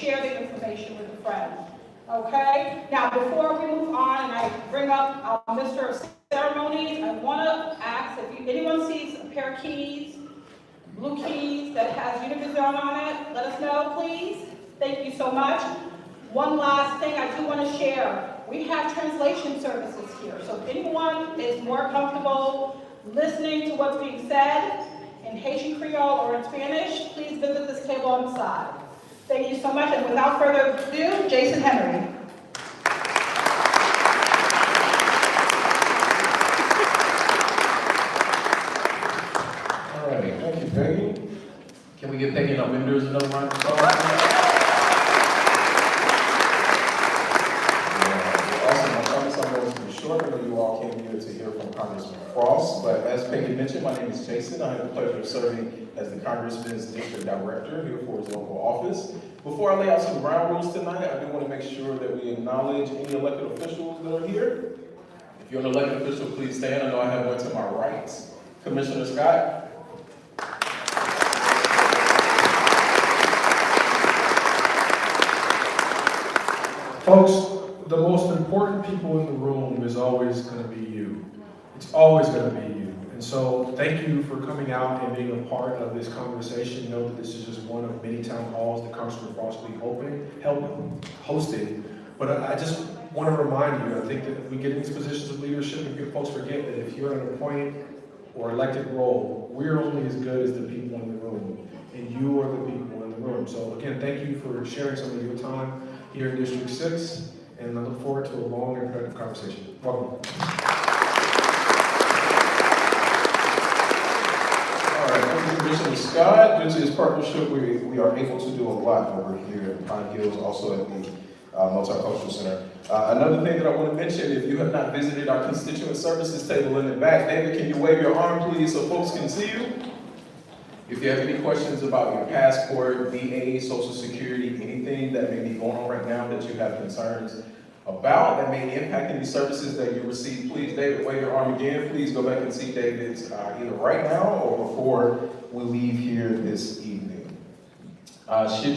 share the information with a friend. Okay? Now, before we move on and I bring up our Mr. of Ceremonies, I want to ask if anyone sees a pair of keys, blue keys that has Univision on it, let us know, please. Thank you so much. One last thing I do want to share. We have translation services here, so if anyone is more comfortable listening to what's being said in Haitian Creole or in Spanish, please visit this table on the side. Thank you so much, and without further ado, Jason Henry. All right, thank you, Peggy. Can we get Peggy and our vendors another round of applause? I'm going to be short. I know you all came here to hear from Congressman Frost, but as Peggy mentioned, my name is Jason. I have the pleasure of serving as the Congressman's District Director here for his local office. Before I lay out some ground rules tonight, I do want to make sure that we acknowledge any elected officials that are here. If you're an elected official, please stand. I know I have one to my right. Commissioner Scott. Folks, the most important people in the room is always going to be you. It's always going to be you. And so thank you for coming out and being a part of this conversation. Know that this is just one of many town halls that Congressman Frost will be hosting. But I just want to remind you, I think that we get in these positions of leadership and folks forget that if you're in an appointed or elected role, we're only as good as the people in the room. And you are the people in the room. So again, thank you for sharing some of your time here in District 6. And I look forward to a long and productive conversation. Welcome. All right, thank you, Commissioner Scott. Due to his partnership, we are able to do a lot over here at Pine Hills, also at the Multicultural Center. Another thing that I want to mention, if you have not visited our constituent services table in the back, David, can you wave your arm, please, so folks can see you? If you have any questions about your passport, VA, Social Security, anything that may be going on right now that you have concerns about that may impact any services that you receive, please, David, wave your arm again. Please go back and see David's either right now or before we leave here this evening. Lastly,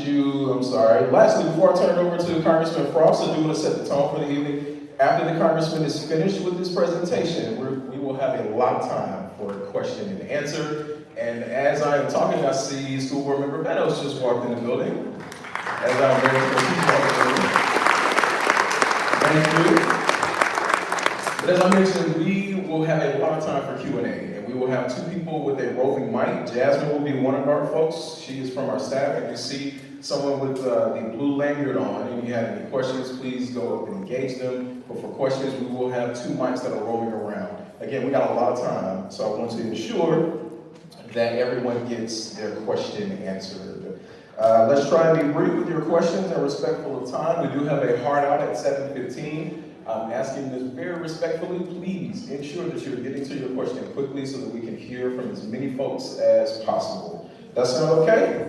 before I turn it over to Congressman Frost, I do want to set the tone for the evening. After the Congressman is finished with this presentation, we will have a lot of time for question and answer. And as I am talking, I see School Board Member Benos just walked in the building. As I'm very Thank you. But as I mentioned, we will have a lot of time for Q&A, and we will have two people with a roving mic. Jasmine will be one of our folks. She is from our staff, and you see someone with the blue lanyard on. And if you have any questions, please go up and engage them. But for questions, we will have two mics that are rolling around. Again, we got a lot of time, so I want to ensure that everyone gets their question answered. Let's try and be brief with your questions and respectful of time. We do have a hard out at 7:15. I'm asking this very respectfully, please ensure that you're getting to your question quickly so that we can hear from as many folks as possible. That sound okay?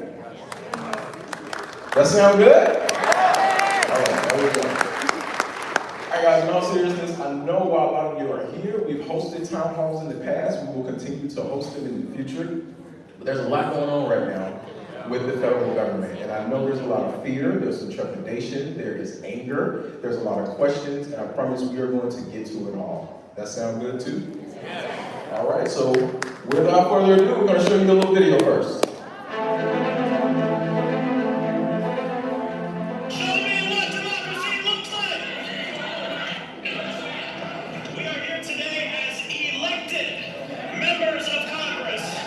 That sound good? All right, there we go. All right, guys, in all seriousness, I know while a lot of you are here, we've hosted town halls in the past. We will continue to host them in the future. But there's a lot going on right now with the federal government. And I know there's a lot of fear, there's some trepidation, there is anger, there's a lot of questions, and I promise we are going to get to it all. That sound good too? Yeah. All right, so without further ado, we're going to show you a little video first.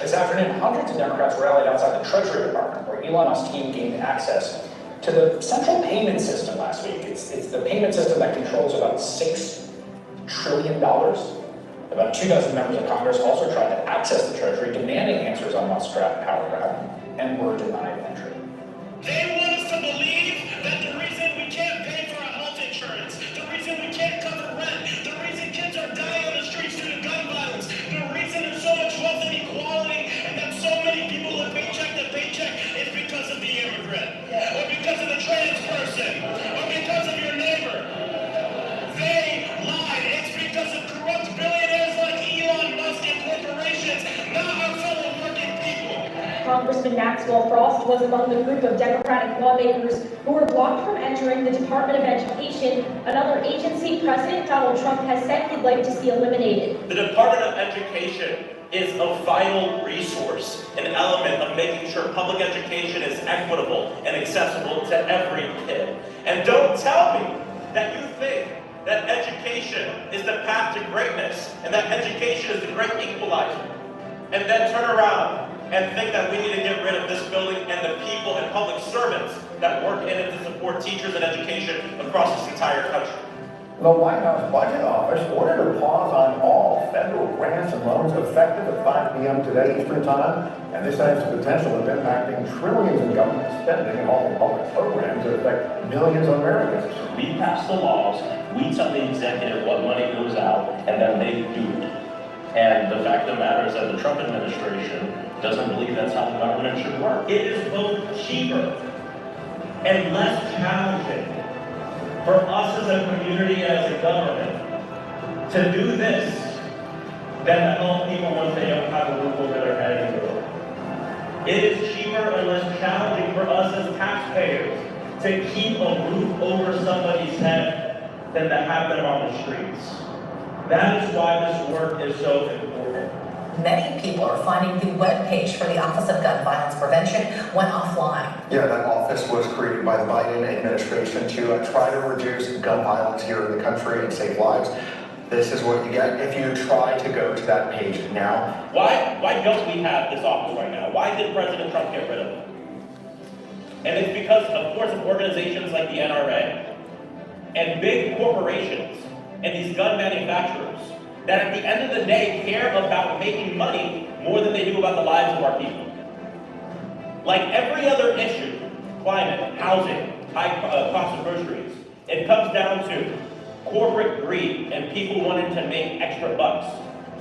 This afternoon, hundreds of Democrats rallied outside the Treasury Department, where Elon Musk's team gained access to the central payment system last week. It's the payment system that controls about $6 trillion. About 24 members of Congress also tried to access the Treasury, demanding answers on Musk's power grab, and were denied entry. They want us to believe that the reason we can't pay for our health insurance, the reason we can't cover rent, the reason kids are dying on the streets due to gun violence, the reason there's so much wealth inequality, and that so many people live paycheck to paycheck is because of the immigrant, or because of the trans person, or because of your neighbor. They lied. It's because of corrupt billionaires like Elon Musk and corporations, not our fellow working people. Congressman Maxwell Frost was among the group of Democratic lawmakers who were blocked from entering the Department of Education, another agency President Donald Trump has said he'd like to see eliminated. The Department of Education is a vital resource, an element of making sure public education is equitable and accessible to every kid. And don't tell me that you think that education is the path to greatness and that education is the great equalizer, and then turn around and think that we need to get rid of this building and the people and public servants that work in it to support teachers and education across this entire country. The White House Budget Office ordered a pause on all federal grants and loans effective at 5 p.m. today Eastern Time, and this has the potential of impacting trillions in government spending and all public programs that affect millions of Americans. We pass the laws, we tell the executive what money goes out, and then they do it. And the fact of the matter is that the Trump administration doesn't believe that's how the government should work. It is both cheaper and less challenging for us as a community, as a government, to do this than to help people once they don't have a roof over their head anymore. It is cheaper and less challenging for us as taxpayers to keep a roof over somebody's head than to have them on the streets. That is why this work is so important. Many people are finding the webpage for the Office of Gun Violence Prevention went offline. Yeah, that office was created by the Biden administration to try to reduce gun violence here in the country and save lives. This is what you get if you try to go to that page now. Why don't we have this office right now? Why did President Trump get rid of it? And it's because, of course, of organizations like the NRA and big corporations and these gun manufacturers that at the end of the day care about making money more than they do about the lives of our people. Like every other issue, climate, housing, high cost of groceries, it comes down to corporate greed and people wanting to make extra bucks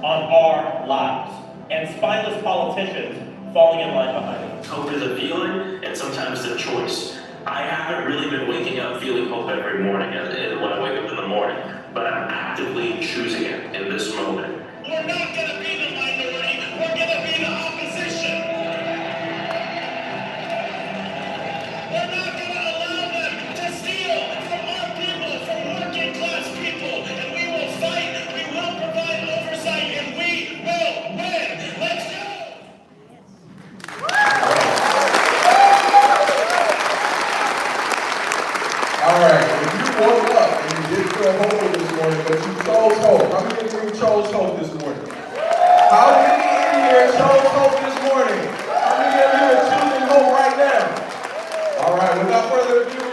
on our lives, and spineless politicians falling in line behind it. Hope is a feeling, and sometimes it's a choice. I haven't really been waking up feeling hope every morning when I wake up in the morning, but I'm actively choosing it in this moment. We're not going to be the minority, we're going to be the opposition. We're not going to allow them to steal from our people, from working class people, and we will fight, we will provide oversight, and we will win. Let's go! All right, if you woke up and you didn't feel hopeful this morning, but you chose hope. How many of you chose hope this morning? How many in here chose hope this morning? How many of you are choosing hope right now? All right, without further ado,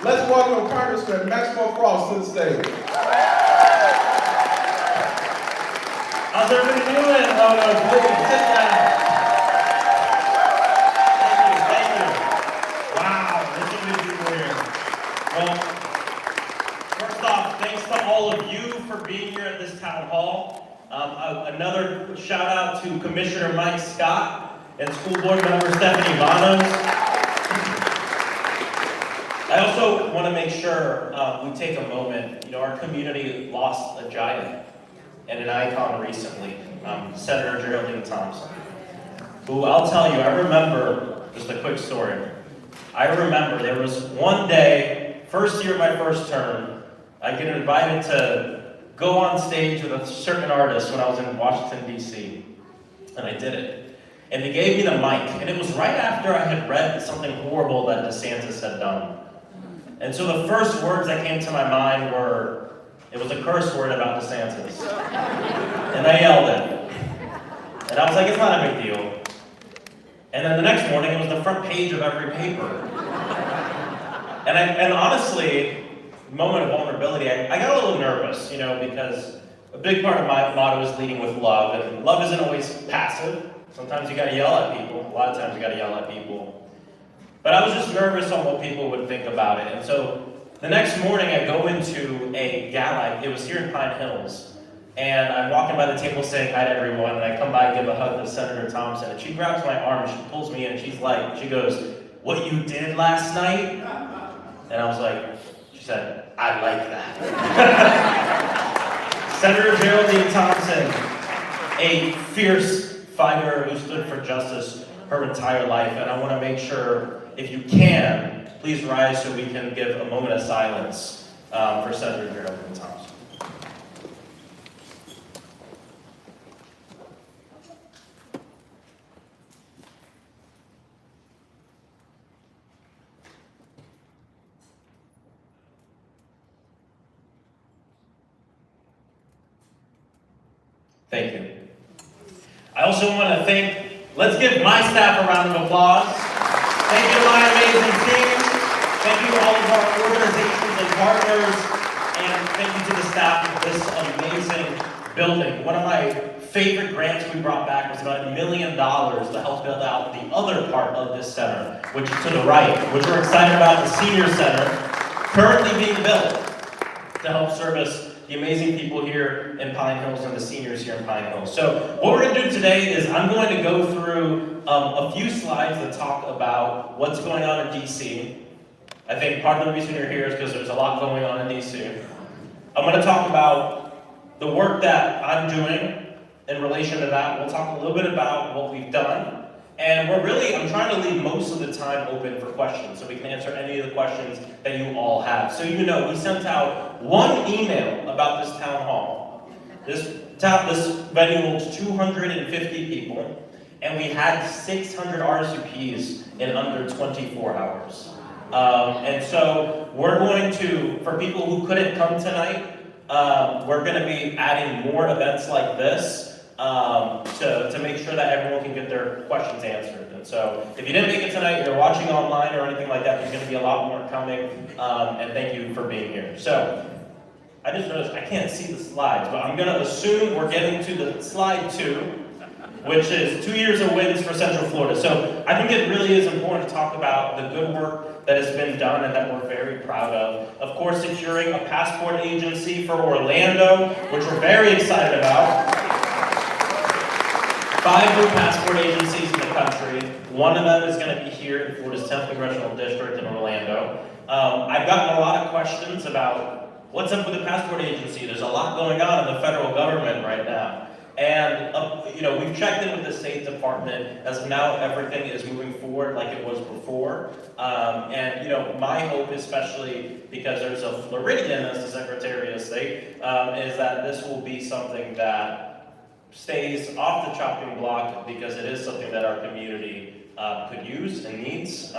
let's welcome Congressman Maxwell Frost to the stage. How's everybody doing? Oh no, please, sit down. Thank you. Wow, there's so many people here. Well, first off, thanks to all of you for being here at this town hall. Another shout out to Commissioner Mike Scott and School Board Member Stephanie Manos. I also want to make sure we take a moment. You know, our community lost a giant and an icon recently, Senator Geraldine Thompson, who I'll tell you, I remember, just a quick story. I remember there was one day, first year of my first term, I get invited to go on stage with a certain artist when I was in Washington, D.C., and I did it. And they gave me the mic, and it was right after I had read something horrible that DeSantis had done. And so the first words that came to my mind were, it was a curse word about DeSantis. And I yelled it. And I was like, it's not a big deal. And then the next morning, it was the front page of every paper. And honestly, moment of vulnerability, I got a little nervous, you know, because a big part of my motto is leading with love, and love isn't always passive. Sometimes you gotta yell at people. A lot of times you gotta yell at people. But I was just nervous on what people would think about it. And so the next morning I go into a gala, it was here in Pine Hills, and I'm walking by the table saying hi to everyone, and I come by and give a hug to Senator Thompson, and she grabs my arm and she pulls me in, and she goes, "What you did last night?" And I was like, she said, "I like that." Senator Geraldine Thompson, a fierce fighter who stood for justice, her entire life. And I want to make sure, if you can, please rise so we can give a moment of silence for Senator Geraldine Thompson. Thank you. I also want to let's give my staff a round of applause. Thank you to my amazing team. Thank you to all of our organizations and partners. And thank you to the staff of this amazing building. One of my favorite grants we brought back was about $1 million to help build out the other part of this center, which is to the right, which we're excited about, the senior center, currently being built to help service the amazing people here in Pine Hills and the seniors here in Pine Hills. So what we're going to do today is I'm going to go through a few slides that talk about what's going on in DC. I think part of the reason you're here is because there's a lot going on in DC. I'm going to talk about the work that I'm doing in relation to that. We'll talk a little bit about what we've done. And I'm trying to leave most of the time open for questions, so we can answer any of the questions that you all have. So we sent out one email about this town hall. This venue holds 250 people, and we had 600 RSVPs in under 24 hours. And so we're going to, for people who couldn't come tonight, we're going to be adding more events like this to make sure that everyone can get their questions answered. And so if you didn't make it tonight, you're watching online or anything like that, there's going to be a lot more coming. And thank you for being here. So I just noticed I can't see the slides, but I'm going to assume we're getting to the slide 2, which is 2 years of wins for Central Florida. So I think it really is important to talk about the good work that has been done and that we're very proud of. Of course, securing a passport agency for Orlando, which we're very excited about. 5 new passport agencies in the country. One of them is going to be here in Florida's 10th Congressional District in Orlando. I've gotten a lot of questions about what's up with the passport agency. There's a lot going on in the federal government right now. And we've checked in with the State Department as now everything is moving forward like it was before. And my hope, especially because there's a Floridian as the Secretary of State, is that this will be something that stays off the chopping block because it is something that our community could use and needs.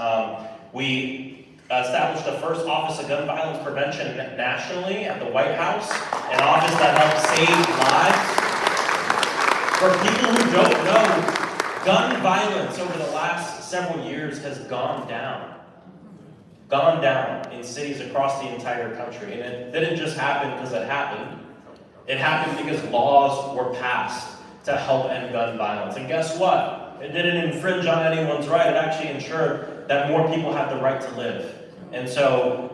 We established the first Office of Gun Violence Prevention nationally at the White House, an office that helps save lives. For people who don't know, gun violence over the last several years has gone down in cities across the entire country. And it didn't just happen because it happened. It happened because laws were passed to help end gun violence. And guess what? It didn't infringe on anyone's right. It actually ensured that more people had the right to live. And so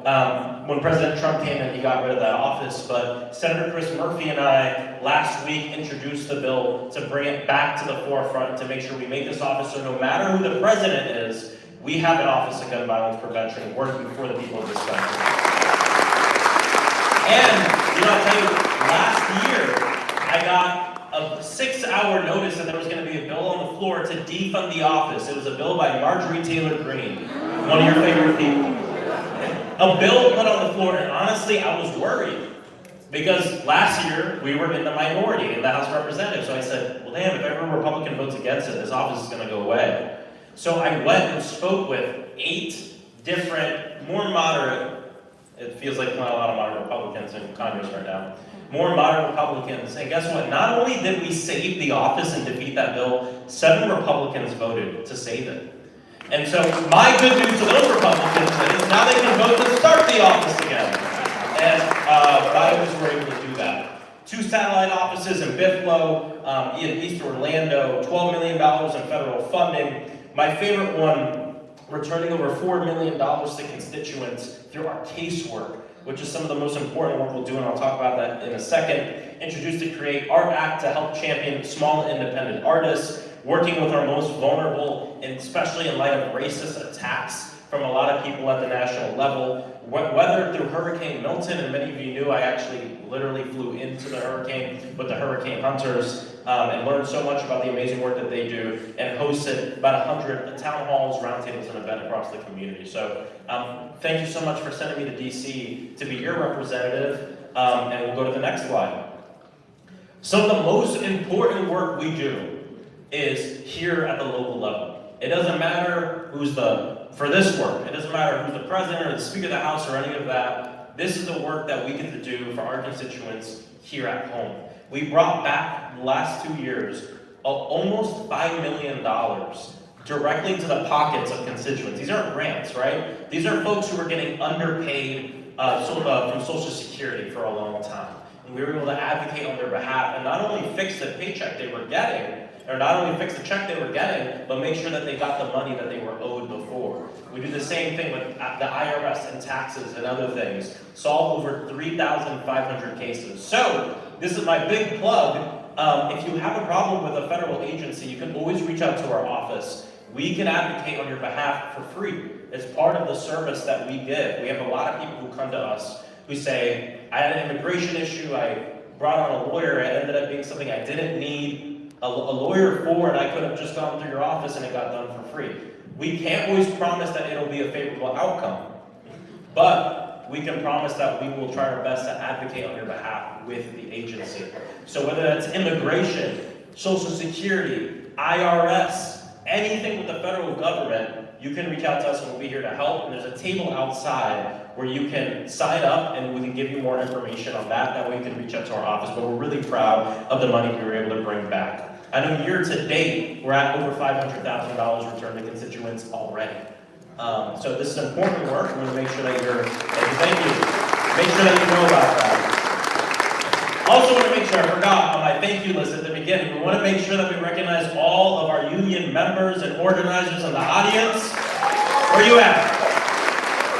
when President Trump came in, he got rid of that office. But Senator Chris Murphy and I last week introduced the bill to bring it back to the forefront to make sure we make this office so no matter who the president is, we have an Office of Gun Violence Prevention working for the people of this country. And I'll tell you, last year I got a 6-hour notice that there was going to be a bill on the floor to defund the office. It was a bill by Marjorie Taylor Greene, one of your favorite people. A bill put on the floor, and honestly, I was worried because last year we were in the minority in the House of Representatives. So I said, well, damn, if every Republican votes against it, this office is going to go away. So I went and spoke with 8 different, more moderate, it feels like not a lot of moderate Republicans in Congress right now, more moderate Republicans. And guess what? Not only did we save the office and defeat that bill, 7 Republicans voted to save it. And so my good news to those Republicans is now they can vote to start the office again. And Bidens were able to do that. 2 satellite offices in Bithlo, in East Orlando, $12 million in federal funding. My favorite one, returning over $4 million to constituents through our casework, which is some of the most important work we'll do, and I'll talk about that in a second. Introduced to create Art Act to help champion small independent artists, working with our most vulnerable, and especially in light of racist attacks from a lot of people at the national level, whether through Hurricane Milton, and many of you knew I actually literally flew into the hurricane with the hurricane hunters and learned so much about the amazing work that they do, and hosted about 100 town halls, roundtables, and events across the community. So thank you so much for sending me to DC to be your representative, and we'll go to the next slide. Some of the most important work we do is here at the local level. It doesn't matter for this work, it doesn't matter who's the president or the Speaker of the House or any of that. This is the work that we get to do for our constituents here at home. We brought back the last 2 years almost $5 million directly to the pockets of constituents. These aren't grants, right? These are folks who are getting underpaid from Social Security for a long time. And we were able to advocate on their behalf and not only fix the paycheck they were getting, or not only fix the check they were getting, but make sure that they got the money that they were owed before. We do the same thing with the IRS and taxes and other things. Solve over 3,500 cases. So, this is my big plug. If you have a problem with a federal agency, you can always reach out to our office. We can advocate on your behalf for free. It's part of the service that we give. We have a lot of people who come to us who say, I had an immigration issue, I brought on a lawyer, it ended up being something I didn't need a lawyer for, and I could have just gone through your office and it got done for free. We can't always promise that it'll be a favorable outcome, but we can promise that we will try our best to advocate on your behalf with the agency. So whether that's immigration, Social Security, IRS, anything with the federal government, you can reach out to us and we'll be here to help. And there's a table outside where you can sign up and we can give you more information on that. That way you can reach out to our office. But we're really proud of the money we were able to bring back. I know year to date, we're at over $500,000 returned to constituents already. So this is important work. We want to make sure that thank you. Make sure that you know about that. Also want to make sure, I forgot on my thank you list at the beginning, we want to make sure that we recognize all of our union members and organizers in the audience. Where you at?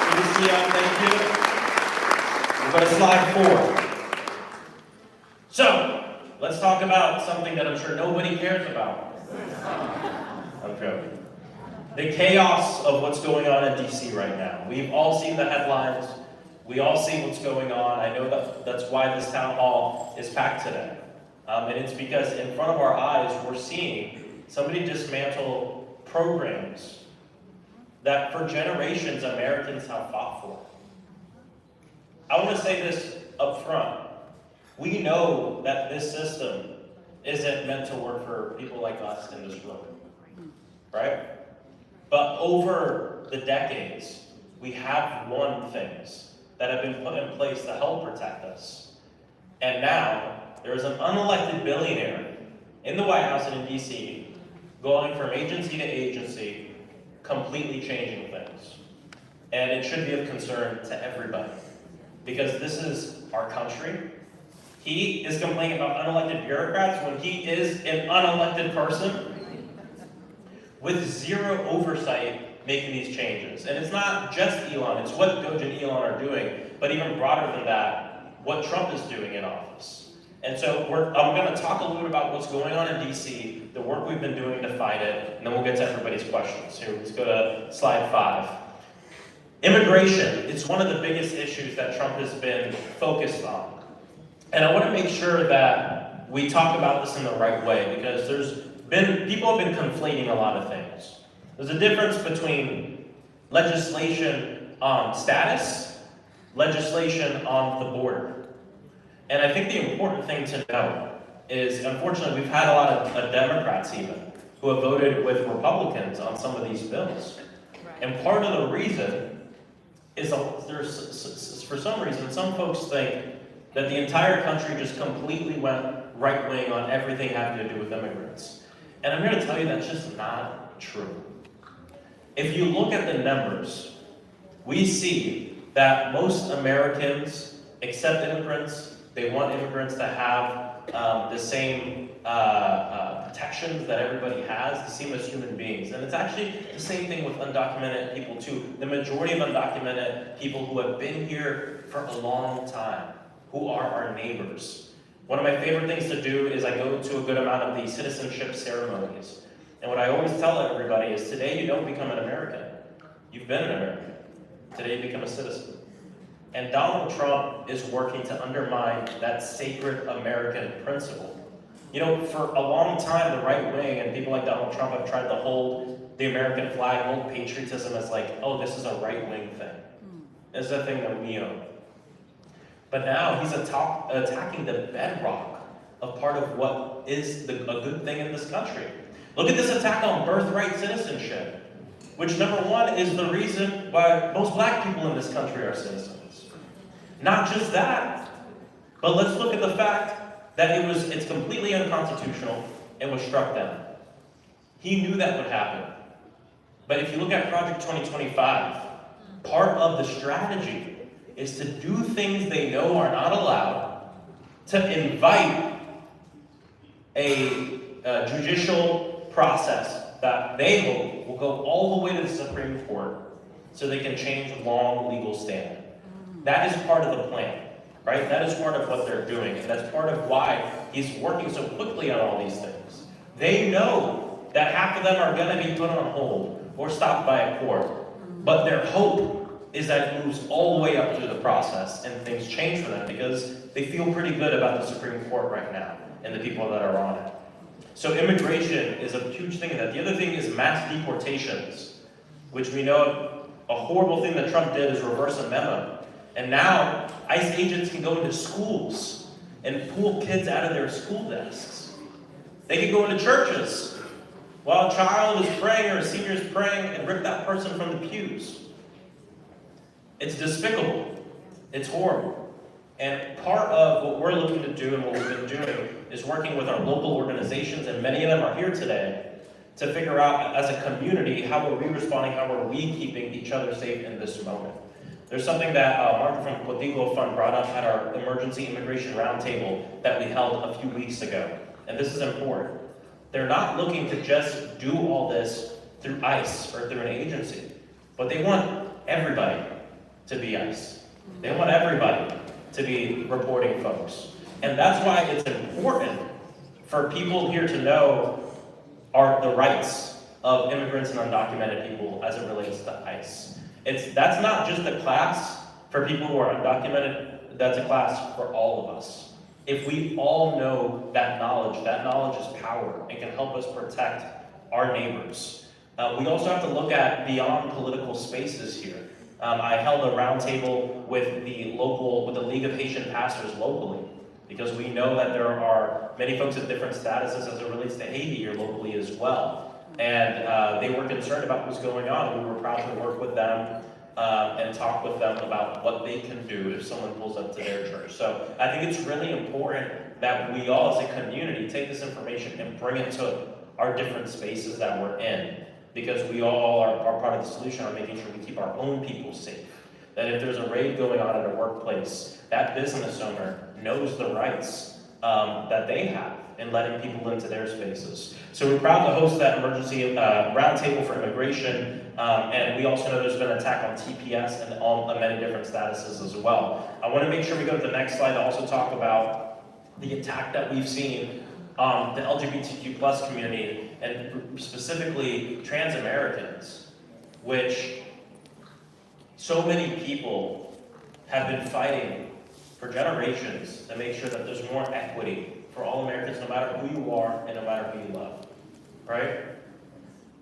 Good to see you. Thank you. We'll go to slide 4. So, let's talk about something that I'm sure nobody cares about. I'm joking. The chaos of what's going on in DC right now. We've all seen the headlines. We all see what's going on. I know that's why this town hall is packed today. And it's because in front of our eyes, we're seeing somebody dismantle programs that for generations Americans have fought for. I want to say this up front. We know that this system isn't meant to work for people like us in this room, right? But over the decades, we have won things that have been put in place to help protect us. And now, there is an unelected billionaire in the White House and in DC going from agency to agency, completely changing things. And it should be of concern to everybody, because this is our country. He is complaining about unelected bureaucrats when he is an unelected person with zero oversight making these changes. And it's not just Elon, it's what Doge and Elon are doing, but even broader than that, what Trump is doing in office. And so I'm going to talk a little bit about what's going on in DC, the work we've been doing to fight it, and then we'll get to everybody's questions. Here, let's go to slide 5. Immigration, it's one of the biggest issues that Trump has been focused on. And I want to make sure that we talk about this in the right way, because people have been conflating a lot of things. There's a difference between legislation on status, legislation on the border. And I think the important thing to know is, unfortunately, we've had a lot of Democrats even who have voted with Republicans on some of these bills. And part of the reason is for some reason, some folks think that the entire country just completely went right-wing on everything having to do with immigrants. And I'm here to tell you that's just not true. If you look at the numbers, we see that most Americans accept immigrants. They want immigrants to have the same protections that everybody has, the same as human beings. And it's actually the same thing with undocumented people too. The majority of undocumented people who have been here for a long time, who are our neighbors. One of my favorite things to do is I go to a good amount of the citizenship ceremonies. And what I always tell everybody is, today you don't become an American. You've been an American. Today you become a citizen. And Donald Trump is working to undermine that sacred American principle. You know, for a long time, the right wing and people like Donald Trump have tried to hold the American flag, hold patriotism as like, oh, this is a right-wing thing. It's a thing that we own. But now he's attacking the bedrock of part of what is a good thing in this country. Look at this attack on birthright citizenship, which number one is the reason why most black people in this country are citizens. Not just that, but let's look at the fact that it's completely unconstitutional and was struck down. He knew that would happen. But if you look at Project 2025, part of the strategy is to do things they know are not allowed, to invite a judicial process that they hope will go all the way to the Supreme Court so they can change long legal standing. That is part of the plan. Right? That is part of what they're doing, and that's part of why he's working so quickly on all these things. They know that half of them are going to be put on hold or stopped by a court, but their hope is that it moves all the way up through the process and things change for them because they feel pretty good about the Supreme Court right now and the people that are on it. So immigration is a huge thing in that. The other thing is mass deportations, which we know a horrible thing that Trump did is reverse a memo. And now, ICE agents can go into schools and pull kids out of their school desks. They can go into churches while a child is praying or a senior is praying and rip that person from the pews. It's despicable. It's horrible. And part of what we're looking to do and what we've been doing is working with our local organizations, and many of them are here today, to figure out as a community, how are we responding, how are we keeping each other safe in this moment. There's something that Mark from Codigo Fund brought up at our emergency immigration roundtable that we held a few weeks ago. And this is important. They're not looking to just do all this through ICE or through an agency, but they want everybody to be ICE. They want everybody to be reporting folks. And that's why it's important for people here to know the rights of immigrants and undocumented people as it relates to ICE. That's not just a class for people who are undocumented, that's a class for all of us. If we all know that knowledge is power and can help us protect our neighbors. We also have to look at beyond political spaces here. I held a roundtable with the League of Haitian Pastors locally, because we know that there are many folks at different statuses as it relates to Haiti here locally as well. And they were concerned about what was going on. We were proud to work with them and talk with them about what they can do if someone pulls up to their church. So I think it's really important that we all as a community take this information and bring it to our different spaces that we're in, because we all are part of the solution on making sure we keep our own people safe. That if there's a raid going on at a workplace, that business owner knows the rights that they have in letting people into their spaces. So we're proud to host that emergency roundtable for immigration, and we also know there's been an attack on TPS and on many different statuses as well. I want to make sure we go to the next slide to also talk about the attack that we've seen on the LGBTQ plus community, and specifically trans Americans, which so many people have been fighting for generations to make sure that there's more equity for all Americans, no matter who you are and no matter who you love, right?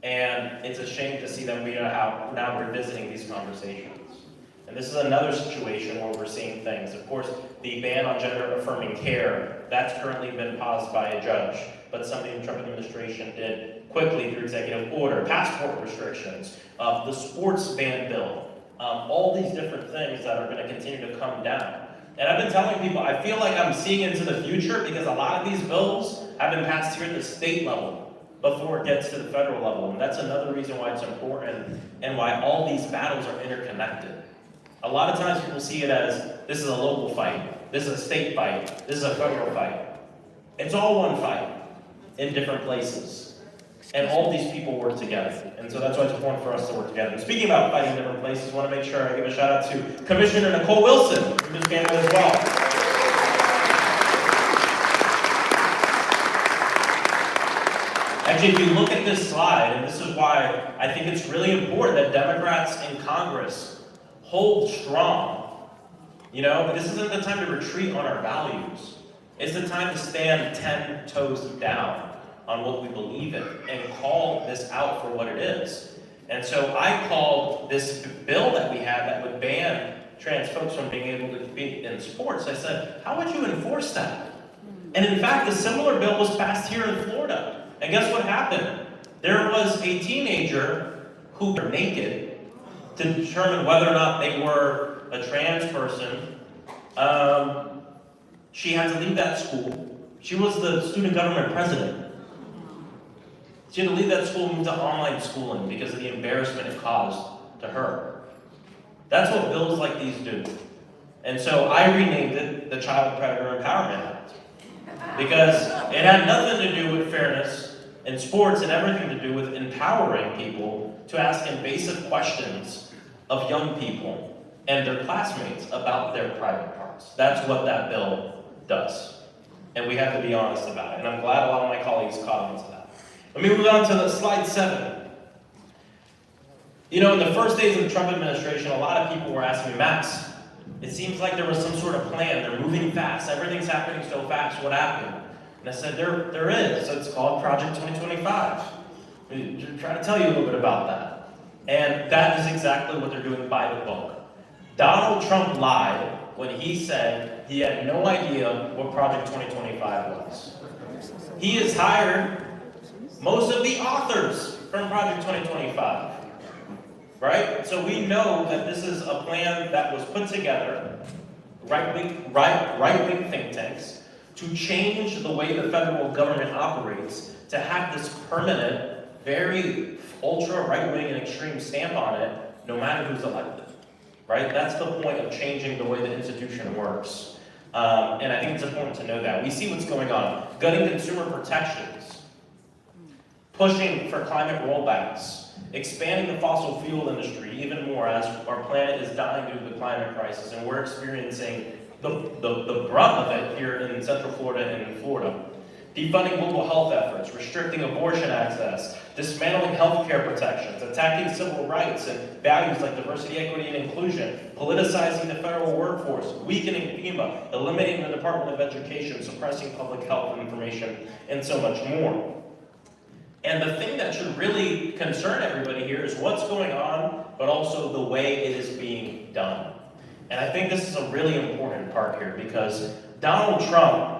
And it's a shame to see that we are now revisiting these conversations. And this is another situation where we're seeing things. Of course, the ban on gender-affirming care, that's currently been paused by a judge, but something the Trump administration did quickly through executive order, passport restrictions, the sports ban bill, all these different things that are going to continue to come down. And I've been telling people, I feel like I'm seeing into the future because a lot of these bills have been passed here at the state level before it gets to the federal level. And that's another reason why it's important and why all these battles are interconnected. A lot of times people see it as, this is a local fight, this is a state fight, this is a federal fight. It's all one fight in different places. And all these people work together. And so that's why it's important for us to work together. And speaking about fighting in different places, I want to make sure I give a shout out to Commissioner Nicole Wilson, who just came in as well. Actually, if you look at this slide, and this is why I think it's really important that Democrats in Congress hold strong. You know, this isn't the time to retreat on our values. It's the time to stand 10 toes down on what we believe in and call this out for what it is. And so I called this bill that we have that would ban trans folks from being able to compete in sports. I said, how would you enforce that? And in fact, a similar bill was passed here in Florida. And guess what happened? There was a teenager who were naked to determine whether or not they were a trans person. She had to leave that school. She was the student government president. She had to leave that school and move to online schooling because of the embarrassment it caused to her. That's what bills like these do. And so I renamed it the Child Predator Empowerment Act. Because it had nothing to do with fairness in sports and everything to do with empowering people to ask invasive questions of young people and their classmates about their private parts. That's what that bill does. And we have to be honest about it. And I'm glad a lot of my colleagues caught on to that. Let me move on to slide 7. You know, in the first days of the Trump administration, a lot of people were asking me, Max, it seems like there was some sort of plan. They're moving fast. Everything's happening so fast. What happened? And I said, there is. It's called Project 2025. I'm trying to tell you a little bit about that. And that is exactly what they're doing by the book. Donald Trump lied when he said he had no idea what Project 2025 was. He has hired most of the authors from Project 2025. Right? So we know that this is a plan that was put together, right-wing think tanks, to change the way the federal government operates, to have this permanent, very ultra right-wing and extreme stamp on it, no matter who's elected. Right? That's the point of changing the way the institution works. And I think it's important to know that. We see what's going on. Gutting consumer protections, pushing for climate rollbacks, expanding the fossil fuel industry even more as our planet is dying due to the climate crisis, and we're experiencing the brunt of it here in Central Florida and in Florida. Defunding global health efforts, restricting abortion access, dismantling healthcare protections, attacking civil rights and values like diversity, equity, and inclusion, politicizing the federal workforce, weakening FEMA, eliminating the Department of Education, suppressing public health information, and so much more. And the thing that should really concern everybody here is what's going on, but also the way it is being done. And I think this is a really important part here because Donald Trump,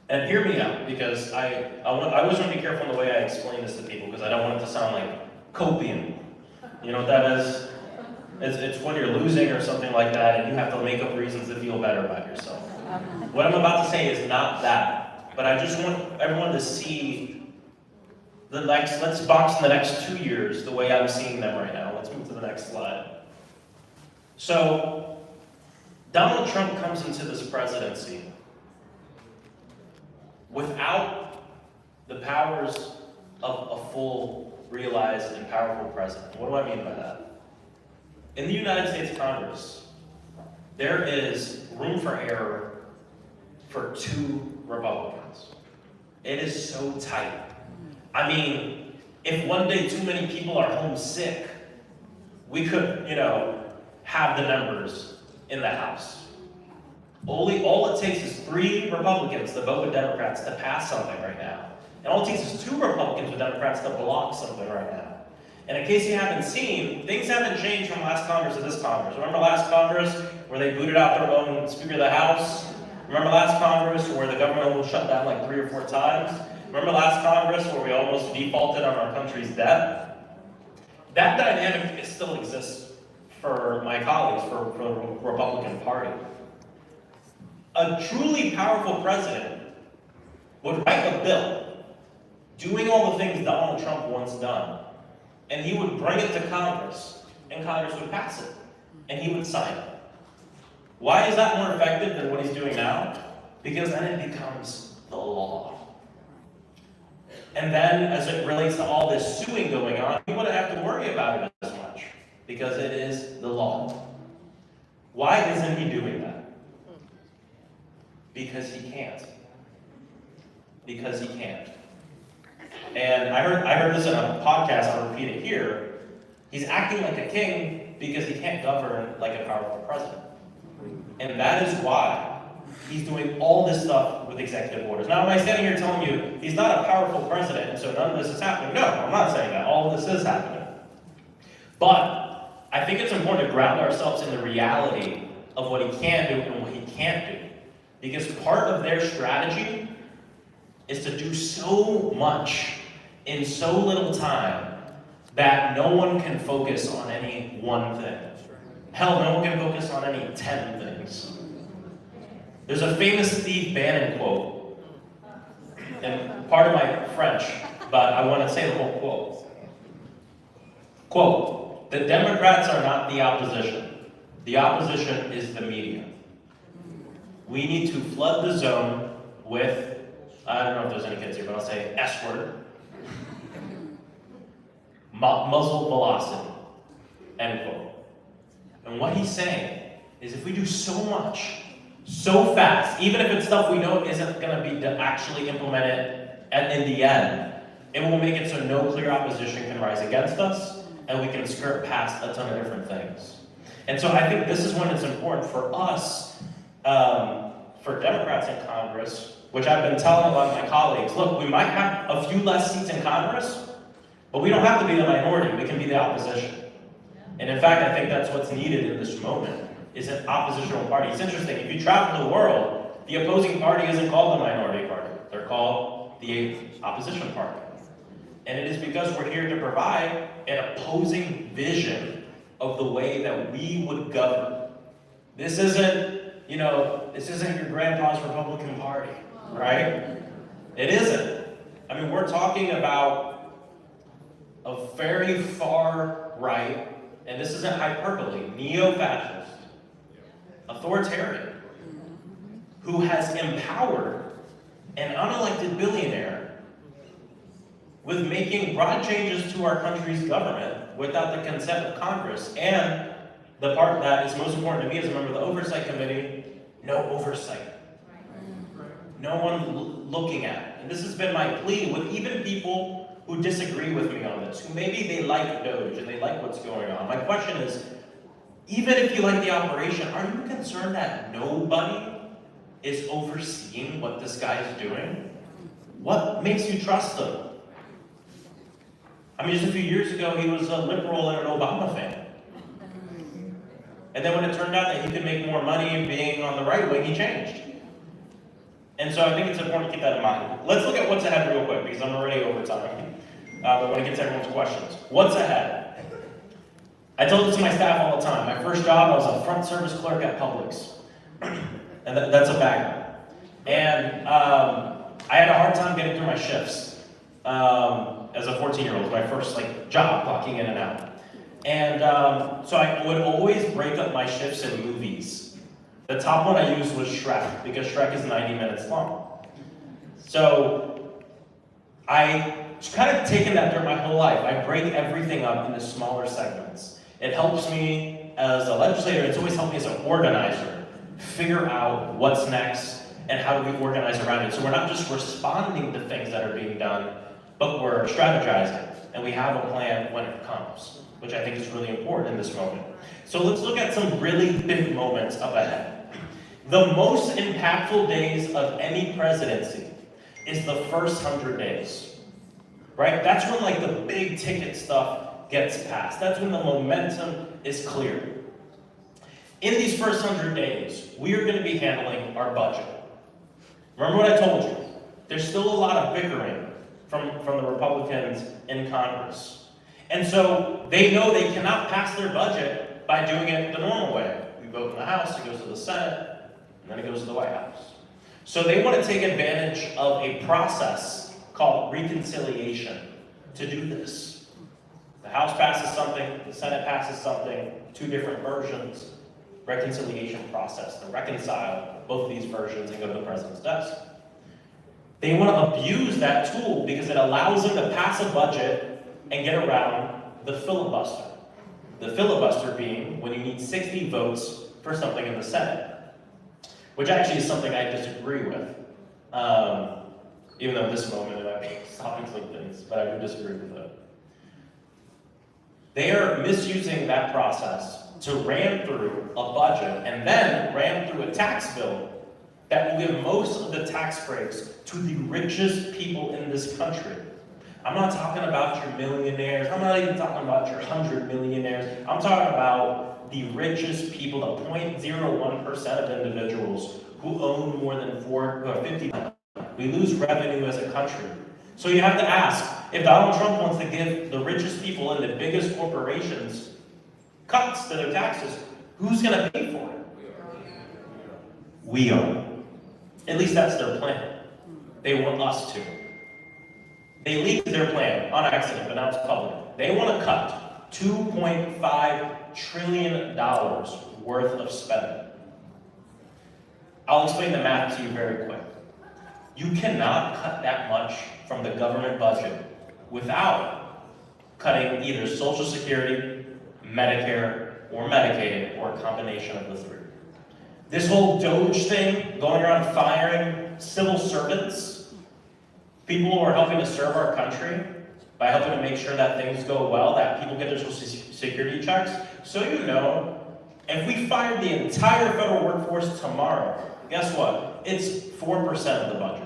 and hear me out, because I always want to be careful in the way I explain this to people because I don't want it to sound like copium. You know what that is? It's when you're losing or something like that and you have to make up reasons to feel better about yourself. What I'm about to say is not that, but I just want everyone to see let's box in the next 2 years the way I'm seeing them right now. Let's move to the next slide. So, Donald Trump comes into this presidency without the powers of a full, realized, and powerful president. What do I mean by that? In the United States Congress, there is room for error for 2 Republicans. It is so tight. I mean, if one day too many people are homesick, we could, have the numbers in the House. All it takes is 3 Republicans to vote with Democrats to pass something right now. And all it takes is 2 Republicans with Democrats to block something right now. And in case you haven't seen, things haven't changed from last Congress to this Congress. Remember last Congress where they booted out their own Speaker of the House? Remember last Congress where the government was shut down like 3 or 4 times? Remember last Congress where we almost defaulted on our country's debt? That dynamic still exists for my colleagues, for the Republican Party. A truly powerful president would write a bill doing all the things Donald Trump once done, and he would bring it to Congress, and Congress would pass it, and he would sign it. Why is that more effective than what he's doing now? Because then it becomes the law. And then, as it relates to all this suing going on, we wouldn't have to worry about it as much, because it is the law. Why isn't he doing that? Because he can't. Because he can't. And I heard this in a podcast, I'll repeat it here. He's acting like a king because he can't govern like a powerful president. And that is why he's doing all this stuff with executive orders. Now, am I standing here telling you he's not a powerful president and so none of this is happening? No, I'm not saying that. All of this is happening. But I think it's important to ground ourselves in the reality of what he can do and what he can't do. Because part of their strategy is to do so much in so little time that no one can focus on any one thing. Hell, no one can focus on any 10 things. There's a famous Steve Bannon quote, and pardon my French, but I want to say the whole quote. Quote, "The Democrats are not the opposition. The opposition is the media. We need to flood the zone with," I don't know if there's any kids here, but I'll say S word, muzzle velocity, end quote. And what he's saying is if we do so much, so fast, even if it's stuff we know isn't going to be actually implemented and in the end, it will make it so no clear opposition can rise against us and we can skirt past a ton of different things. And so I think this is when it's important for us, for Democrats in Congress, which I've been telling a lot of my colleagues, look, we might have a few less seats in Congress, but we don't have to be the minority, we can be the opposition. And in fact, I think that's what's needed in this moment, is an oppositional party. It's interesting, if you travel the world, the opposing party isn't called the minority party, they're called the opposition party. And it is because we're here to provide an opposing vision of the way that we would govern. This isn't, this isn't your grandpa's Republican Party, right? It isn't. I mean, we're talking about a very far right, and this isn't hyperbole, neo-fascist, authoritarian, who has empowered an unelected billionaire with making broad changes to our country's government without the consent of Congress. And the part that is most important to me as a member of the Oversight Committee, no oversight. No one looking at it. And this has been my plea with even people who disagree with me on this, who maybe they like DOGE and they like what's going on. My question is, even if you like the operation, are you concerned that nobody is overseeing what this guy is doing? What makes you trust him? I mean, just a few years ago, he was a liberal and an Obama fan. And then when it turned out that he could make more money being on the right wing, he changed. And so I think it's important to keep that in mind. Let's look at what's ahead real quick, because I'm already over time. I want to get to everyone's questions. What's ahead? I tell this to my staff all the time. My first job, I was a front service clerk at Publix. And that's a bagger. And I had a hard time getting through my shifts as a 14-year-old. It was my first job, clocking in and out. And so I would always break up my shifts in movies. The top one I used was Shrek, because Shrek is 90 minutes long. So I kind of taken that through my whole life. I break everything up into smaller segments. It helps me as a legislator, it's always helped me as an organizer, figure out what's next and how do we organize around it. So we're not just responding to things that are being done, but we're strategizing, and we have a plan when it comes, which I think is really important in this moment. So let's look at some really big moments up ahead. The most impactful days of any presidency is the first 100 days, right? That's when the big ticket stuff gets passed. That's when the momentum is clear. In these first 100 days, we are going to be handling our budget. Remember what I told you? There's still a lot of bickering from the Republicans in Congress. And so they know they cannot pass their budget by doing it the normal way. We vote in the House, it goes to the Senate, and then it goes to the White House. So they want to take advantage of a process called reconciliation to do this. The House passes something, the Senate passes something, two different versions, reconciliation process to reconcile both of these versions and go to the president's desk. They want to abuse that tool because it allows them to pass a budget and get around the filibuster. The filibuster being when you need 60 votes for something in the Senate, which actually is something I disagree with. even though at this moment it might be stopping some things, but I would disagree with it. They are misusing that process to ram through a budget and then ram through a tax bill that will give most of the tax breaks to the richest people in this country. I'm not talking about your millionaires, I'm not even talking about your 100 millionaires, I'm talking about the richest people, the 0.01% of individuals who own more than 50. We lose revenue as a country. So you have to ask, if Donald Trump wants to give the richest people and the biggest corporations cuts to their taxes, who's going to pay for it? We are. At least that's their plan. They want us to. They leaked their plan on accident, but now it's public. They want to cut $2.5 trillion worth of spending. I'll explain the math to you very quick. You cannot cut that much from the government budget without cutting either Social Security, Medicare, or Medicaid, or a combination of the three. This whole DOGE thing, going around firing civil servants, people who are helping to serve our country, by helping to make sure that things go well, that people get their Social Security checks. So you know, if we fired the entire federal workforce tomorrow, guess what? It's 4% of the budget.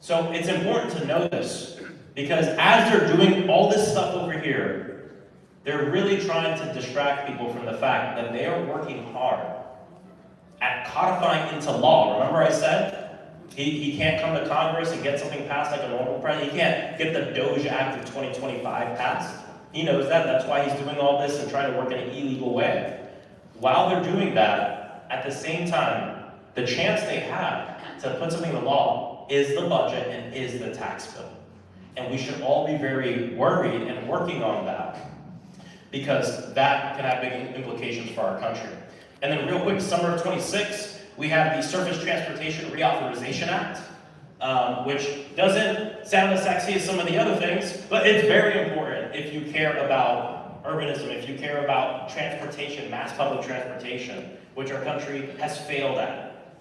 So it's important to know this, because as they're doing all this stuff over here, they're really trying to distract people from the fact that they are working hard at codifying into law. Remember I said, he can't come to Congress and get something passed like a normal president. He can't get the DOGE Act of 2025 passed. He knows that. That's why he's doing all this and trying to work in an illegal way. While they're doing that, at the same time, the chance they have to put something in the law is the budget and is the tax bill. And we should all be very worried and working on that, because that can have big implications for our country. And then real quick, summer of 26, we have the Surface Transportation Reauthorization Act, which doesn't sound as sexy as some of the other things, but it's very important if you care about urbanism, if you care about transportation, mass public transportation, which our country has failed at.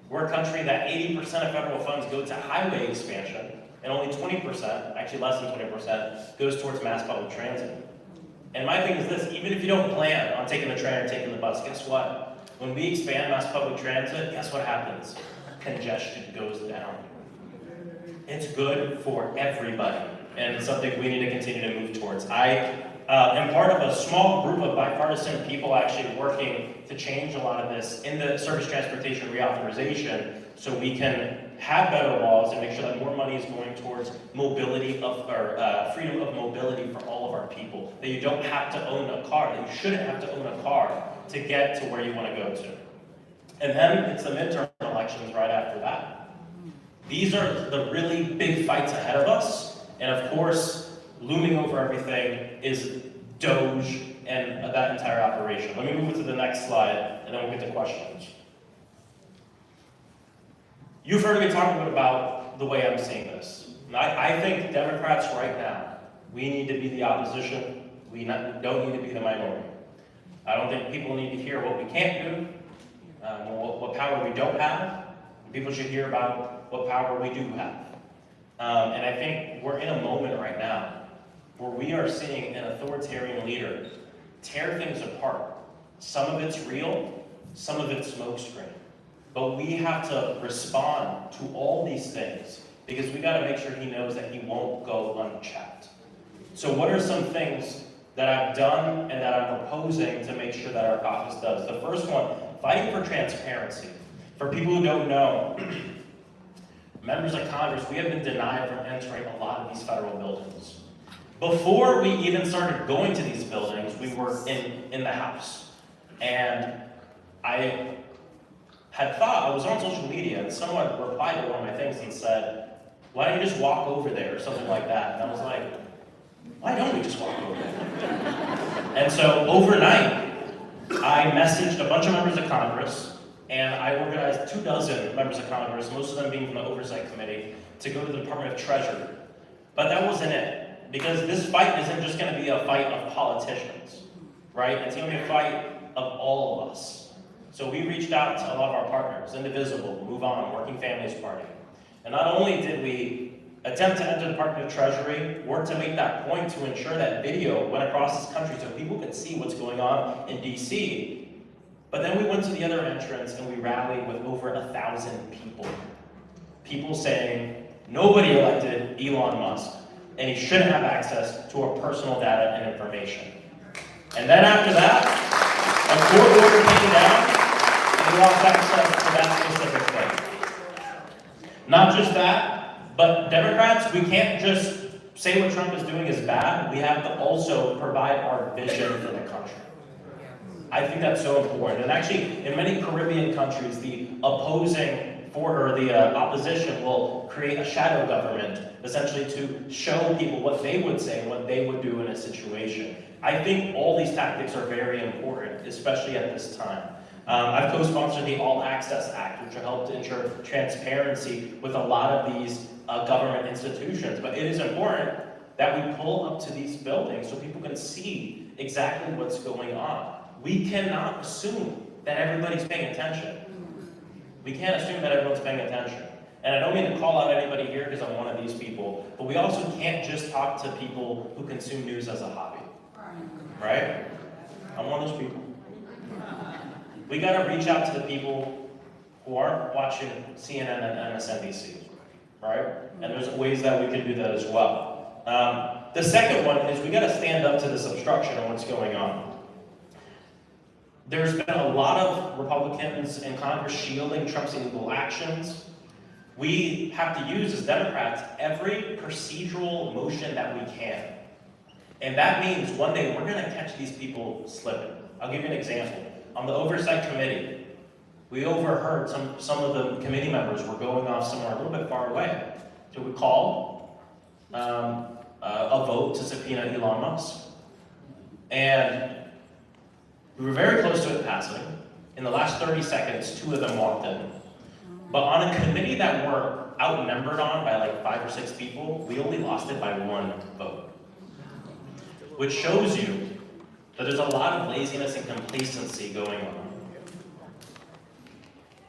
We're a country that 80% of federal funds go to highway expansion, and only 20%, actually less than 20%, goes towards mass public transit. And my thing is this, even if you don't plan on taking the train or taking the bus, guess what? When we expand mass public transit, guess what happens? Congestion goes down. It's good for everybody, and it's something we need to continue to move towards. I am part of a small group of bipartisan people actually working to change a lot of this in the Surface Transportation Reauthorization, so we can have better laws and make sure that more money is going towards mobility freedom of mobility for all of our people. That you don't have to own a car, that you shouldn't have to own a car to get to where you want to go to. And then it's the midterm elections right after that. These are the really big fights ahead of us, and of course, looming over everything is DOGE and that entire operation. Let me move to the next slide, and then we'll get to questions. You've heard me talk about the way I'm seeing this. I think Democrats right now, we need to be the opposition. We don't need to be the minority. I don't think people need to hear what we can't do, what power we don't have. People should hear about what power we do have. And I think we're in a moment right now where we are seeing an authoritarian leader tear things apart. Some of it's real, some of it's smokescreen. But we have to respond to all these things because we got to make sure he knows that he won't go unchecked. So what are some things that I've done and that I'm proposing to make sure that our office does? The first one, fighting for transparency. For people who don't know, members of Congress, we have been denied from entering a lot of these federal buildings. Before we even started going to these buildings, we were in the House. And I had thought, I was on social media, and someone replied to one of my things and said, why don't you just walk over there, or something like that. And I was like, why don't we just walk over there? And so overnight, I messaged a bunch of members of Congress, and I organized 24 members of Congress, most of them being from the Oversight Committee, to go to the Department of Treasury. But that wasn't it, because this fight isn't just going to be a fight of politicians, right? It's going to be a fight of all of us. So we reached out to a lot of our partners, Indivisible, Move On, Working Families Party. And not only did we attempt to enter the Department of Treasury, work to make that point to ensure that video went across this country so people could see what's going on in DC, but then we went to the other entrance and we rallied with over 1,000 people. People saying, nobody elected Elon Musk, and he shouldn't have access to our personal data and information. And then after that, a court order came down, and we lost access to that specific thing. Not just that, but Democrats, we can't just say what Trump is doing is bad. We have to also provide our vision for the country. I think that's so important. And actually, in many Caribbean countries, the opposition will create a shadow government, essentially to show people what they would say and what they would do in a situation. I think all these tactics are very important, especially at this time. I've co-sponsored the All Access Act, which will help to ensure transparency with a lot of these government institutions. But it is important that we pull up to these buildings so people can see exactly what's going on. We cannot assume that everybody's paying attention. We can't assume that everyone's paying attention. And I don't mean to call out anybody here because I'm one of these people, but we also can't just talk to people who consume news as a hobby. Right? I'm one of those people. We gotta reach out to the people who aren't watching CNN and MSNBC, right? And there's ways that we can do that as well. The second one is we gotta stand up to this obstruction and what's going on. There's been a lot of Republicans in Congress shielding Trump's illegal actions. We have to use, as Democrats, every procedural motion that we can. And that means one day we're gonna catch these people slipping. I'll give you an example. On the Oversight Committee, we overheard some of the committee members were going off somewhere a little bit far away. So we called a vote to subpoena Elon Musk. And we were very close to it passing. In the last 30 seconds, 2 of them walked in. But on a committee that we're outnumbered on by like 5 or 6 people, we only lost it by 1 vote. Which shows you that there's a lot of laziness and complacency going on.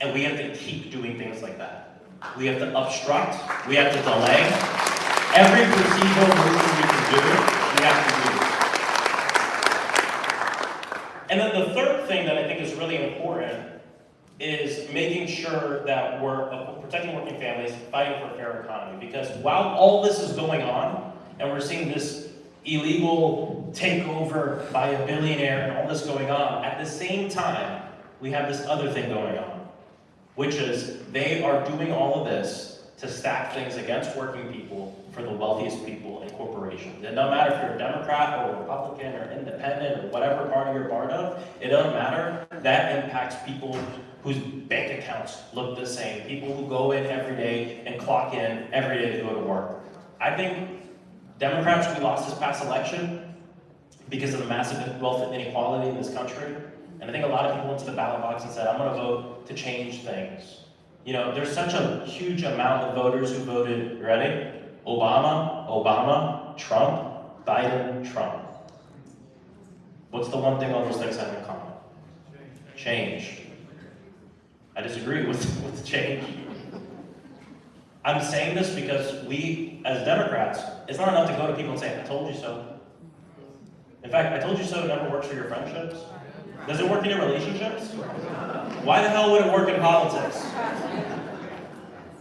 And we have to keep doing things like that. We have to obstruct, we have to delay. Every procedural motion we can do, we have to do. And then the third thing that I think is really important is making sure that we're protecting working families, fighting for a fair economy. Because while all this is going on, and we're seeing this illegal takeover by a billionaire and all this going on, at the same time, we have this other thing going on, which is they are doing all of this to stack things against working people for the wealthiest people and corporations. It doesn't matter if you're a Democrat or a Republican or independent or whatever party you're part of, it doesn't matter. That impacts people whose bank accounts look the same, people who go in every day and clock in every day to go to work. I think Democrats, we lost this past election because of the massive wealth inequality in this country. And I think a lot of people went to the ballot box and said, I'm gonna vote to change things. You know, there's such a huge amount of voters who voted, you ready? Obama, Trump, Biden, Trump. What's the one thing all those things have in common? Change. I disagree with change. I'm saying this because we, as Democrats, it's not enough to go to people and say, I told you so. In fact, I told you so never works for your friendships. Does it work in your relationships? Why the hell would it work in politics?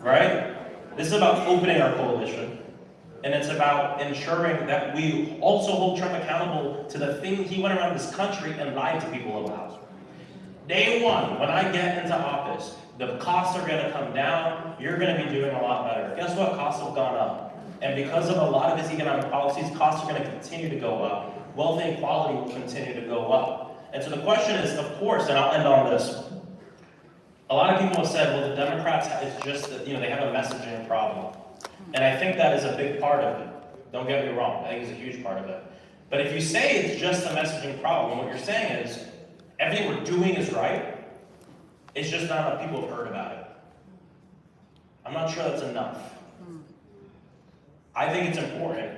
Right? This is about opening our coalition, and it's about ensuring that we also hold Trump accountable to the thing he went around this country and lied to people about. Day one, when I get into office, the costs are gonna come down, you're gonna be doing a lot better. Guess what? Costs have gone up. And because of a lot of his economic policies, costs are gonna continue to go up. Wealth inequality will continue to go up. And so the question is, of course, and I'll end on this, a lot of people have said, well, the Democrats, it's just that, they have a messaging problem. And I think that is a big part of it. Don't get me wrong, I think it's a huge part of it. But if you say it's just a messaging problem, what you're saying is, everything we're doing is right, it's just not enough people have heard about it. I'm not sure that's enough. I think it's important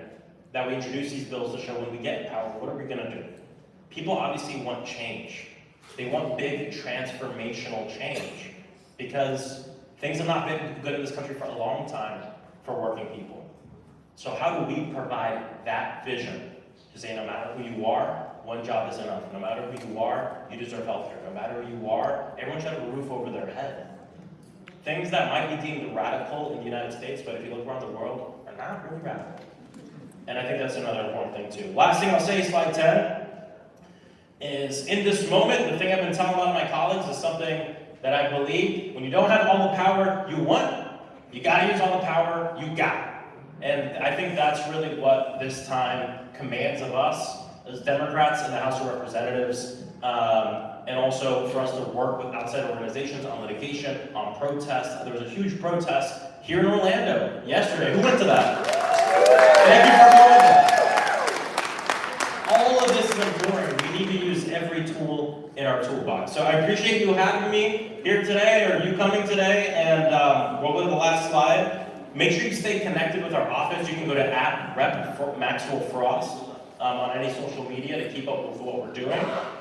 that we introduce these bills to show when we get in power, what are we gonna do? People obviously want change. They want big transformational change because things have not been good in this country for a long time for working people. So how do we provide that vision to say no matter who you are, one job is enough. No matter who you are, you deserve health care. No matter who you are, everyone should have a roof over their head. Things that might be deemed radical in the United States, but if you look around the world, are not really radical. And I think that's another important thing too. Last thing I'll say, slide 10, is in this moment, the thing I've been telling a lot of my colleagues is something that I believe, when you don't have all the power you want, you gotta use all the power you got. And I think that's really what this time commands of us as Democrats in the House of Representatives, and also for us to work with outside organizations on litigation, on protests. There was a huge protest here in Orlando yesterday. Who went to that? Thank you for going. All of this is important. We need to use every tool in our toolbox. So I appreciate you having me here today, or you coming today, and we'll go to the last slide. Make sure you stay connected with our office. You can go to @Rep.Maxwell-Frost on any social media to keep up with what we're doing.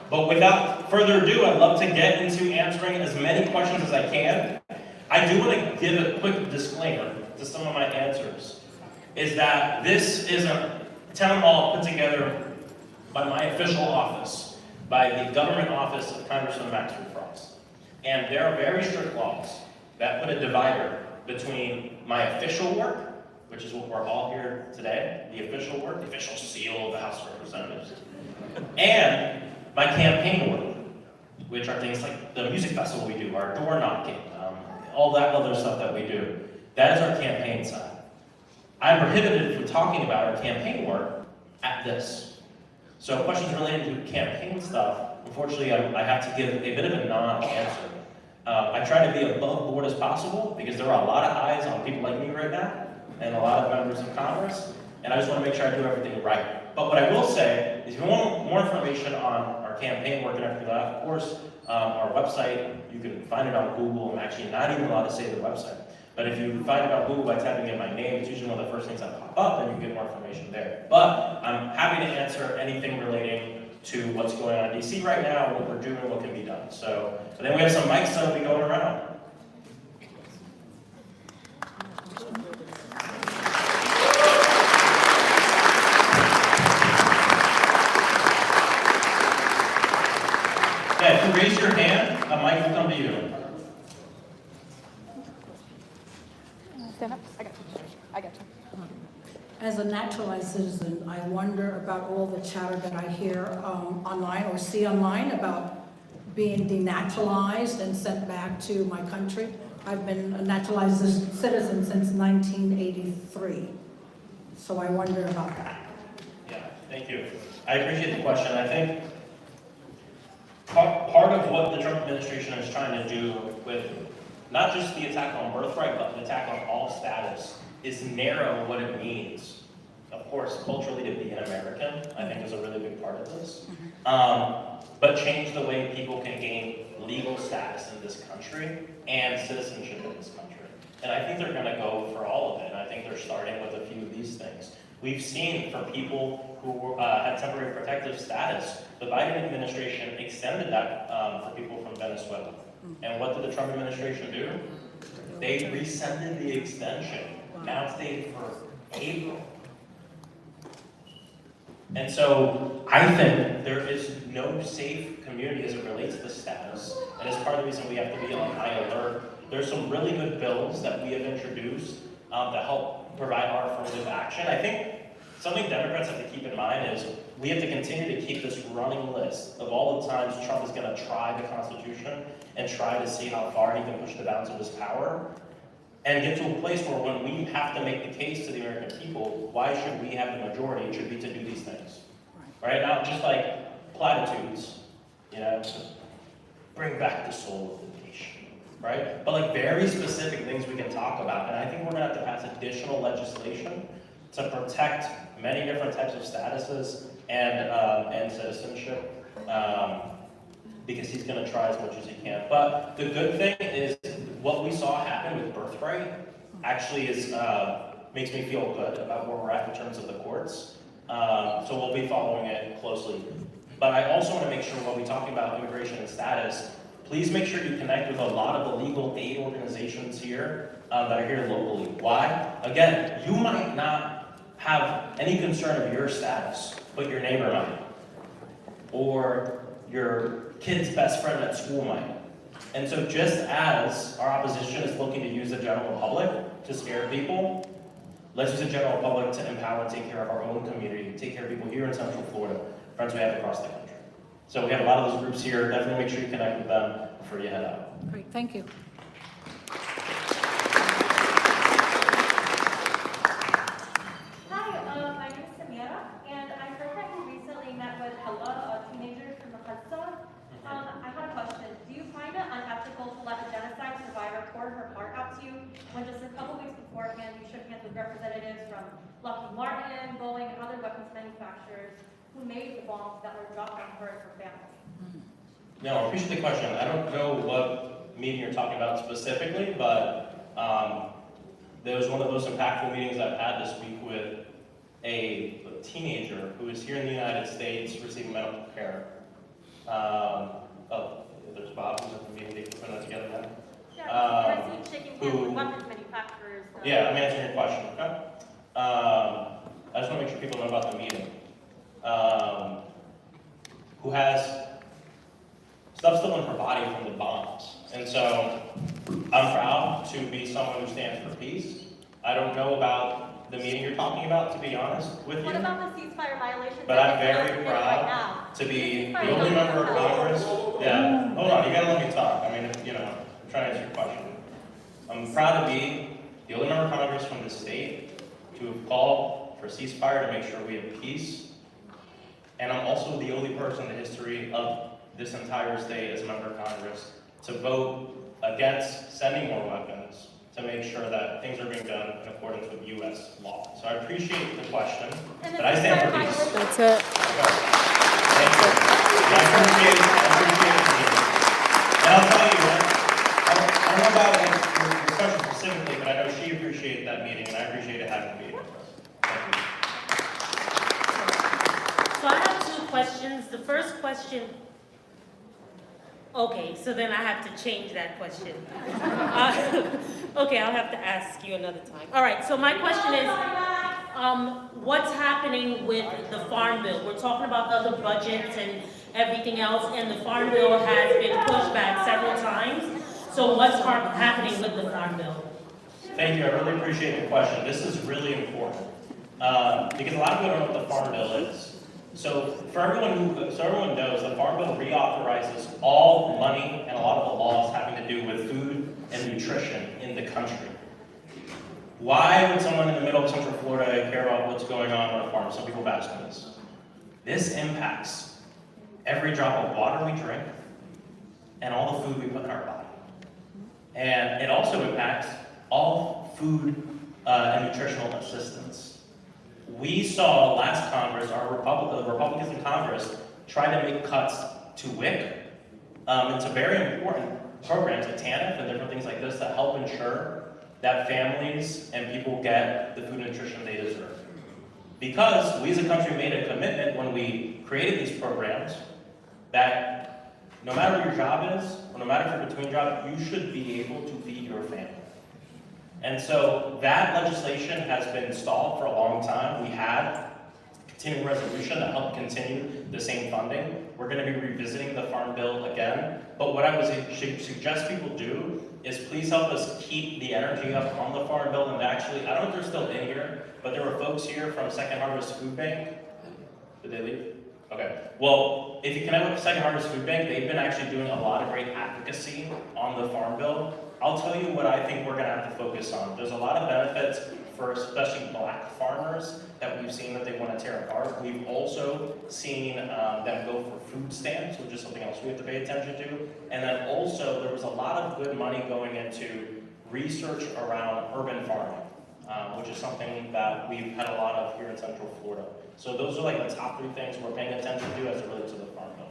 But without further ado, I'd love to get into answering as many questions as I can. I do want to give a quick disclaimer to some of my answers, is that this is a town hall put together by my official office, by the government office of Congressman Maxwell-Frost. And there are very strict laws that put a divider between my official work, which is what we're all here today, the official work, the official seal of the House of Representatives, and my campaign work, which are things like the music festival we do, our door knocking, all that other stuff that we do. That is our campaign side. I'm prohibited from talking about our campaign work at this. So questions related to campaign stuff, unfortunately, I have to give a bit of a non-answer. I try to be above board as possible because there are a lot of eyes on people like me right now and a lot of members of Congress, and I just want to make sure I do everything right. But what I will say is if you want more information on our campaign work and everything like that, of course, our website, you can find it on Google. I'm actually not even allowed to say the website. But if you find it on Google by typing in my name, it's usually one of the first things that pop up, and you get more information there. But I'm happy to answer anything relating to what's going on in DC right now, what we're doing, what can be done. So, and then we have some mics that'll be going around. Yeah, if you raise your hand, a mic will come to you. Stand up. I got you. As a naturalized citizen, I wonder about all the chatter that I hear online or see online about being denaturalized and sent back to my country. I've been a naturalized citizen since 1983, so I wonder about that. Yeah, thank you. I appreciate the question. I think part of what the Trump administration is trying to do with not just the attack on birthright, but the attack on all status is narrow what it means. Of course, culturally to be an American, I think is a really big part of this. But change the way people can gain legal status in this country and citizenship in this country. And I think they're gonna go for all of it. And I think they're starting with a few of these things. We've seen for people who had temporary protective status, the Biden administration extended that for people from Venezuela. And what did the Trump administration do? They rescinded the extension. Now it's dated for April. And so I think there is no safe community as it relates to status. And it's part of the reason we have to be on high alert. There's some really good bills that we have introduced that help provide our affirmative action. I think something Democrats have to keep in mind is we have to continue to keep this running list of all the times Trump is going to try the Constitution and try to see how far he can push the bounds of his power and get to a place where when we have to make the case to the American people, why should we have the majority? It should be to do these things, right? Not just like platitudes, you know, to bring back the soul of the nation, right? But like very specific things we can talk about. And I think we're gonna have to pass additional legislation to protect many different types of statuses and citizenship, because he's going to try as much as he can. But the good thing is what we saw happen with birthright actually is makes me feel good about where we're at in terms of the courts. So we'll be following it closely. But I also want to make sure when we talking about immigration and status, please make sure you connect with a lot of the legal aid organizations here that are here locally. Why? Again, you might not have any concern of your status, but your neighbor might, or your kid's best friend at school might. And so just as our opposition is looking to use the general public to scare people, let's use the general public to empower and take care of our own community, take care of people here in Central Florida, friends we have across the country. So we have a lot of those groups here. Definitely make sure you connect with them before you head out. Great, thank you. Hi, my name is Samira, and I heard that you recently met with Hella, a teenager from the Hudson. I had a question. Do you find it unethical to let a genocide survivor pour her heart out to you when just a couple weeks beforehand you shook hands with representatives from Lockheed Martin, Boeing, and other weapons manufacturers who made the bombs that were dropped on her and her family? No, I appreciate the question. I don't know what meeting you're talking about specifically, but there was one of the most impactful meetings I've had this week with a teenager who is here in the United States receiving medical care. There's Bob who's at the meeting, they put that together now. Yeah, you received shaking hands with weapons manufacturers. Yeah, I'm answering your question, okay? I just want to make sure people know about the meeting. Who has stuff still in her body from the bombs. And so I'm proud to be someone who stands for peace. I don't know about the meeting you're talking about, to be honest with you. What about the ceasefire violations? But I'm very proud to be the only member of Congress. Yeah, hold on, you gotta let me talk. I mean, I'm trying to answer your question. I'm proud to be the only member of Congress from the state to have called for ceasefire to make sure we have peace. And I'm also the only person in the history of this entire state as a member of Congress to vote against sending more weapons to make sure that things are being done in accordance with U.S. law. So I appreciate the question, but I stand for peace. That's it. Thank you. I appreciate it. And I'll tell you, I don't know about your question specifically, but I know she appreciated that meeting, and I appreciated having the meeting with us. Thank you. So I have two questions. The first question, okay, so then I have to change that question. Okay, I'll have to ask you another time. All right, so my question is, what's happening with the Farm Bill? We're talking about other budgets and everything else, and the Farm Bill has been pushed back several times. So what's happening with the Farm Bill? Thank you, I really appreciate the question. This is really important, because a lot of people don't know what the Farm Bill is. So everyone knows, the Farm Bill reauthorizes all money and a lot of the laws having to do with food and nutrition in the country. Why would someone in the middle of Central Florida care about what's going on on a farm? Some people have asked me this. This impacts every drop of water we drink and all the food we put in our body. And it also impacts all food and nutritional assistance. We saw last Congress, the Republicans in Congress, try to make cuts to WIC. It's a very important program to TANF and different things like this that help ensure that families and people get the food and nutrition they deserve. Because we as a country made a commitment when we created these programs that no matter what your job is, or no matter if you're between jobs, you should be able to feed your family. And so that legislation has been stalled for a long time. We had a continuing resolution that helped continue the same funding. We're going to be revisiting the Farm Bill again. But what I would suggest people do is please help us keep the energy up on the Farm Bill. And actually, I don't know if they're still in here, but there were folks here from Second Harvest Food Bank. Did they leave? Okay. Well, if you connect with Second Harvest Food Bank, they've been actually doing a lot of great advocacy on the Farm Bill. I'll tell you what I think we're going to have to focus on. There's a lot of benefits for especially black farmers that we've seen that they want to tear apart. We've also seen them go for food stamps, which is something else we have to pay attention to. And then also there was a lot of good money going into research around urban farming, which is something that we've had a lot of here in Central Florida. So those are like the top three things we're paying attention to as it relates to the Farm Bill.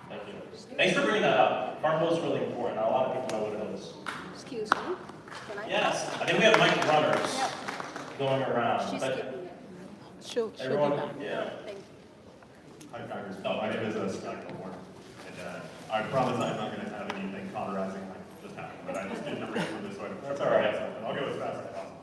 Thank you. Thanks for bringing that up. Farm Bill is really important. Not a lot of people know what it is. Excuse me. Can I? Yes, I think we have mic runners going around. She's But skipping it. She'll everyone, be back. yeah. Thank you. Hi, Congress. My name is Scott Gilmore, and I promise I'm not going to have anything cauterizing like just happened, but I just need to read through this so I don't That's all right. I'll go as fast as possible.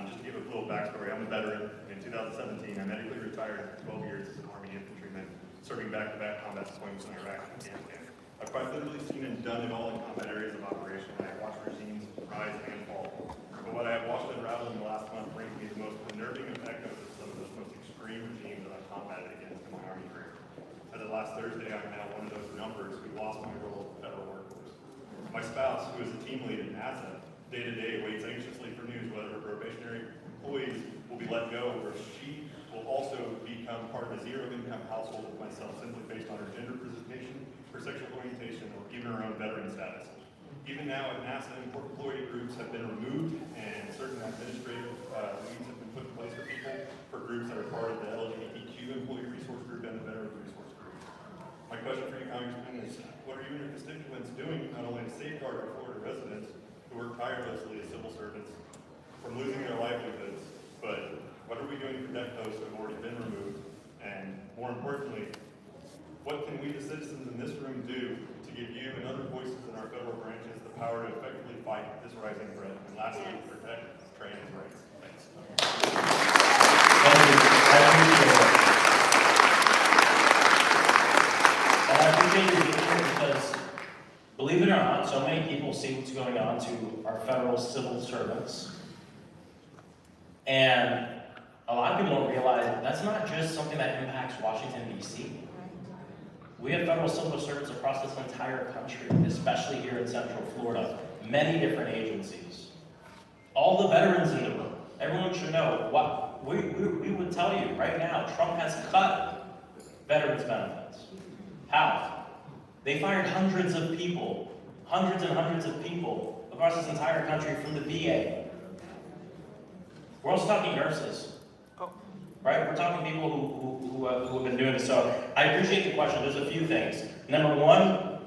Just to give a little backstory, I'm a veteran. In 2017, I medically retired after 12 years as an Army infantryman, serving back-to-back combat deployments in Iraq and Afghanistan. I've quite literally seen and done it all in combat areas of operation. I have watched regimes rise and fall. But what I have watched unravel in the last month brings me the most unnerving effect of some of those most extreme regimes that I've combated against in my Army career. As of last Thursday, I'm now one of those numbers who lost my role in the federal workforce. My spouse, who is a team lead in NASA, day to day waits anxiously for news whether her probationary employees will be let go or she will also become part of a zero-income household with myself simply based on her gender presentation, her sexual orientation, or even her own veteran status. Even now at NASA, employee groups have been removed and certain administrative leads have been put in place for people for groups that are part of the LGBTQ employee resource group and the veterans resource group. My question for you, Congressman, is what are you and your constituents doing not only to safeguard our Florida residents who work tirelessly as civil servants from losing their livelihoods, but what are we doing to protect those who have already been removed? And more importantly, what can we, the citizens in this room, do to give you and other voices in our federal branches the power to effectively fight this rising threat? And lastly, protect trans rights. Thanks. Thank you. I appreciate it. And I appreciate you being here because, believe it or not, so many people see what's going on to our federal civil servants. And a lot of people don't realize that's not just something that impacts Washington, D.C. We have federal civil servants across this entire country, especially here in Central Florida, many different agencies. All the veterans in the room, everyone should know what we would tell you right now. Trump has cut veterans benefits. How? They fired hundreds and hundreds of people across this entire country from the VA. We're also talking nurses, right? We're talking people who have been doing this. So I appreciate the question. There's a few things. Number one,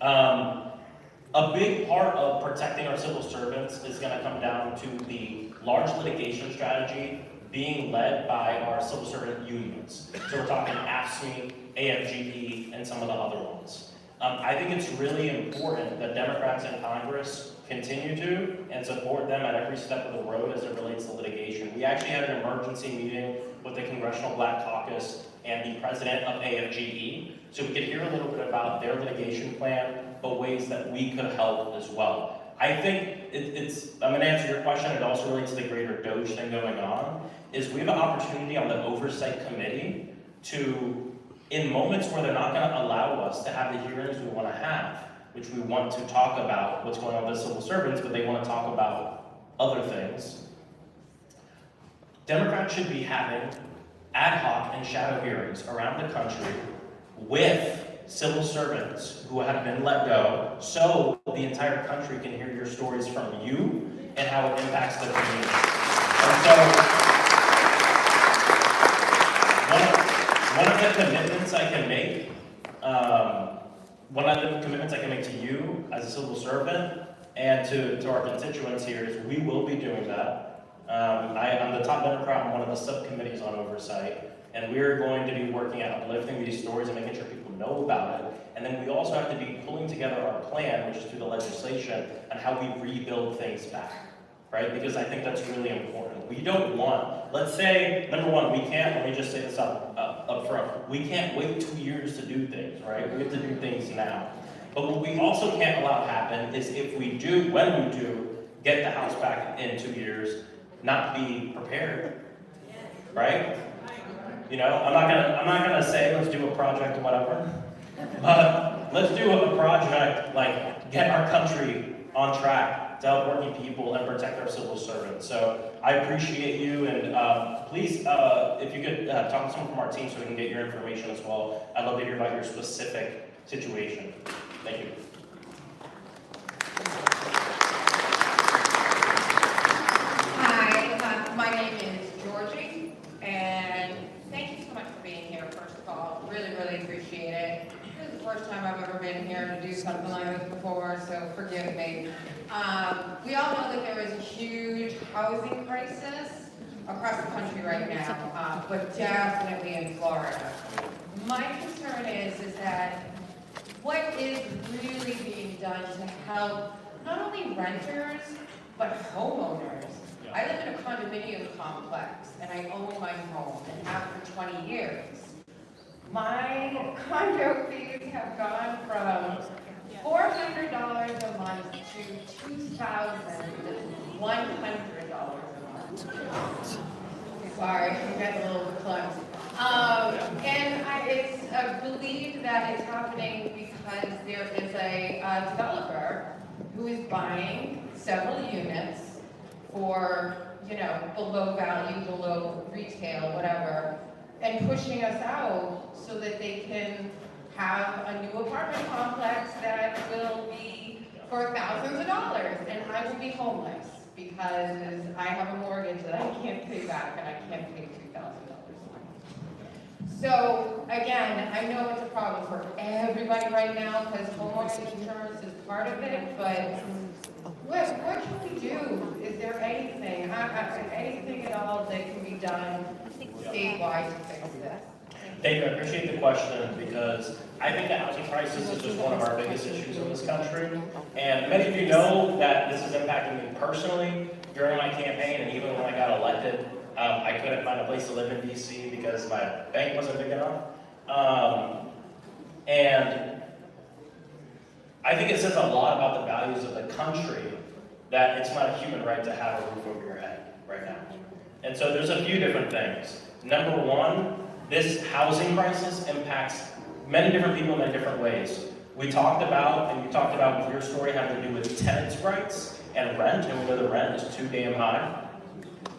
a big part of protecting our civil servants is going to come down to the large litigation strategy being led by our civil servant unions. So we're talking AFSCME, AFGE, and some of the other ones. I think it's really important that Democrats in Congress continue to and support them at every step of the road as it relates to litigation. We actually had an emergency meeting with the Congressional Black Caucus and the president of AFGE, so we could hear a little bit about their litigation plan, but ways that we could help as well. I think I'm going to answer your question. It also relates to the greater Doge thing going on, is we have an opportunity on the Oversight Committee to, in moments where they're not going to allow us to have the hearings we want to have, which we want to talk about what's going on with civil servants, but they want to talk about other things. Democrats should be having ad hoc and shadow hearings around the country with civil servants who have been let go, so the entire country can hear your stories from you and how it impacts the community. And so, one of the commitments I can make, to you as a civil servant and to our constituents here is we will be doing that. I'm the top Democrat on one of the subcommittees on oversight, and we're going to be working at uplifting these stories and making sure people know about it. And then we also have to be pulling together our plan, which is through the legislation, on how we rebuild things back, right? Because I think that's really important. We don't want, let's say, number one, we can't, let me just say this up front, we can't wait 2 years to do things, right? We have to do things now. But what we also can't allow happen is if we do, when we do, get the House back in 2 years, not be prepared, right? You know, I'm not gonna say let's do a project or whatever, but let's do a project like get our country on track to help working people and protect our civil servants. So I appreciate you, and please, if you could talk to someone from our team so we can get your information as well. I'd love to hear about your specific situation. Thank you. Hi, my name is Georgie, and thank you so much for being here, first of all. Really, really appreciate it. This is the first time I've ever been here to do something like this before, so forgive me. We all know that there is a huge housing crisis across the country right now, but definitely in Florida. My concern is that what is really being done to help not only renters, but homeowners? I live in a condominium complex, and I own my home, and after 20 years, my condo fees have gone from $400 a month to $2,100 a month. Sorry, I'm getting a little clumsy. And it's believed that it's happening because there is a developer who is buying several units for, below value, below retail, whatever, and pushing us out so that they can have a new apartment complex that will be for thousands of dollars, and I will be homeless because I have a mortgage that I can't pay back and I can't pay $2,000. So again, I know it's a problem for everybody right now because homeowners insurance is part of it, but what can we do? Is there anything, anything at all that can be done statewide to fix this? Thank you, I appreciate the question because I think the housing crisis is just one of our biggest issues in this country. And many of you know that this is impacting me personally during my campaign and even when I got elected. I couldn't find a place to live in DC because my bank wasn't big enough. And I think it says a lot about the values of the country that it's not a human right to have a roof over your head right now. And so there's a few different things. Number one, this housing crisis impacts many different people in many different ways. We talked about, and you talked about with your story, having to do with tenants' rights and rent, and we know the rent is too damn high.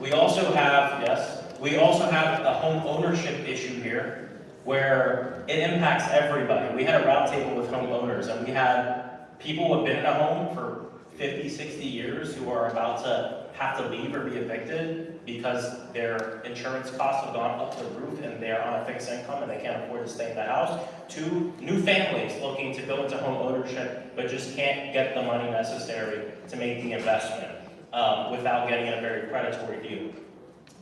We also have, a home ownership issue here where it impacts everybody. We had a roundtable with homeowners and we had people who have been in a home for 50, 60 years who are about to have to leave or be evicted because their insurance costs have gone up the roof and they're on a fixed income and they can't afford to stay in the house. To new families looking to go into home ownership but just can't get the money necessary to make the investment. Without getting a very predatory view.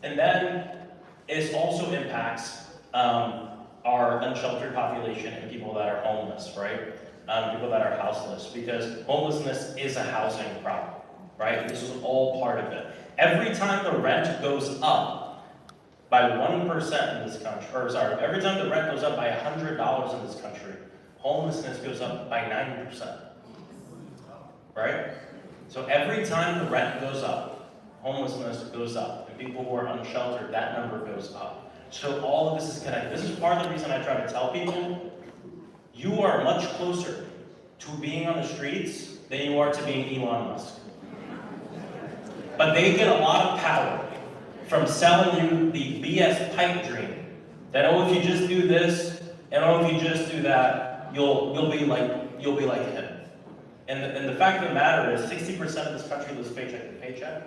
And then it also impacts our unsheltered population and people that are homeless, right? People that are houseless, because homelessness is a housing problem, right? This is all part of it. Every time the rent goes up by 1% in this country, every time the rent goes up by $100 in this country, homelessness goes up by 90%, right? So every time the rent goes up, homelessness goes up, and people who are unsheltered, that number goes up. So all of this is connected. This is part of the reason I try to tell people, you are much closer to being on the streets than you are to being Elon Musk. But they get a lot of power from selling you the BS pipe dream, that if you just do this, and if you just do that, you'll be like him. And the fact of the matter is, 60% of this country lives paycheck to paycheck.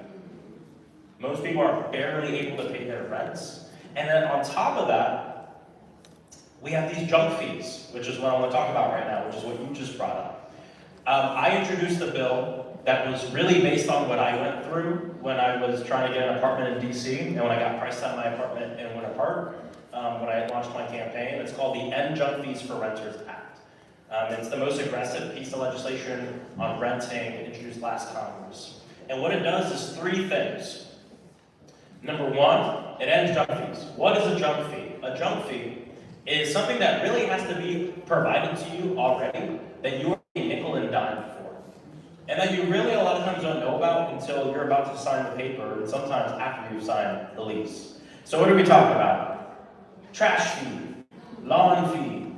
Most people are barely able to pay their rents. And then on top of that, we have these junk fees, which is what I want to talk about right now, which is what you just brought up. I introduced a bill that was really based on what I went through when I was trying to get an apartment in DC, and when I got priced out of my apartment in Winter Park, when I launched my campaign. It's called the End Junk Fees for Renters Act. It's the most aggressive piece of legislation on renting introduced last Congress. And what it does is three things. Number one, it ends junk fees. What is a junk fee? A junk fee is something that really has to be provided to you already, that you are a nickel and dime for. And that you really a lot of times don't know about until you're about to sign the paper, and sometimes after you sign the lease. So what are we talking about? Trash fee, lawn fee,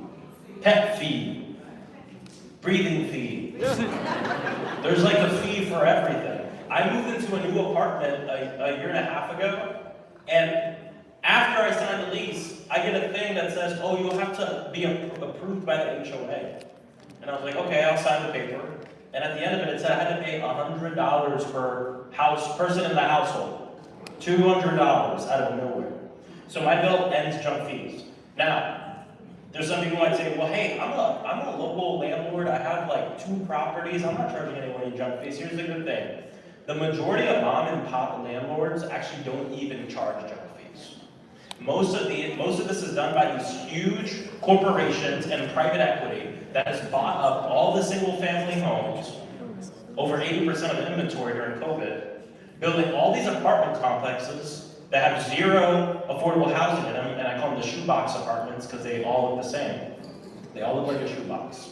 pet fee, breathing fee. There's like a fee for everything. I moved into a new apartment a year and a half ago, and after I signed the lease, I get a thing that says, oh, you'll have to be approved by the HOA. And I was like, okay, I'll sign the paper. And at the end of it, it said I had to pay $100 per person in the household. $200 out of nowhere. So my bill ends junk fees. Now, there's some people who might say, well, hey, I'm a local landlord. I have like 2 properties. I'm not charging anyone any junk fees. Here's the good thing. The majority of mom and pop landlords actually don't even charge junk fees. Most of this is done by these huge corporations and private equity that has bought up all the single-family homes, over 80% of the inventory during COVID, building all these apartment complexes that have zero affordable housing in them, and I call them the shoebox apartments because they all look the same. They all look like a shoebox.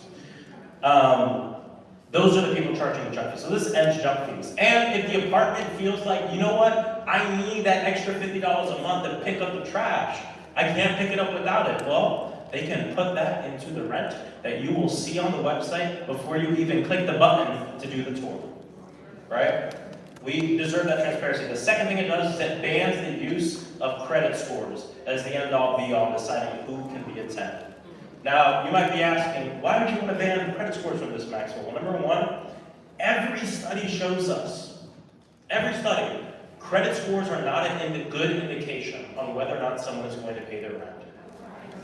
Those are the people charging the jump fees. So this ends jump fees. And if the apartment feels like, you know what, I need that extra $50 a month to pick up the trash, I can't pick it up without it. Well, they can put that into the rent that you will see on the website before you even click the button to do the tour. Right? We deserve that transparency. The second thing it does is it bans the use of credit scores as the end-all be-all deciding who can be a tenant. Now, you might be asking, why would you want to ban credit scores from this, Maxwell? Well, number one, every study shows us, every study, credit scores are not a good indication on whether or not someone is going to pay their rent.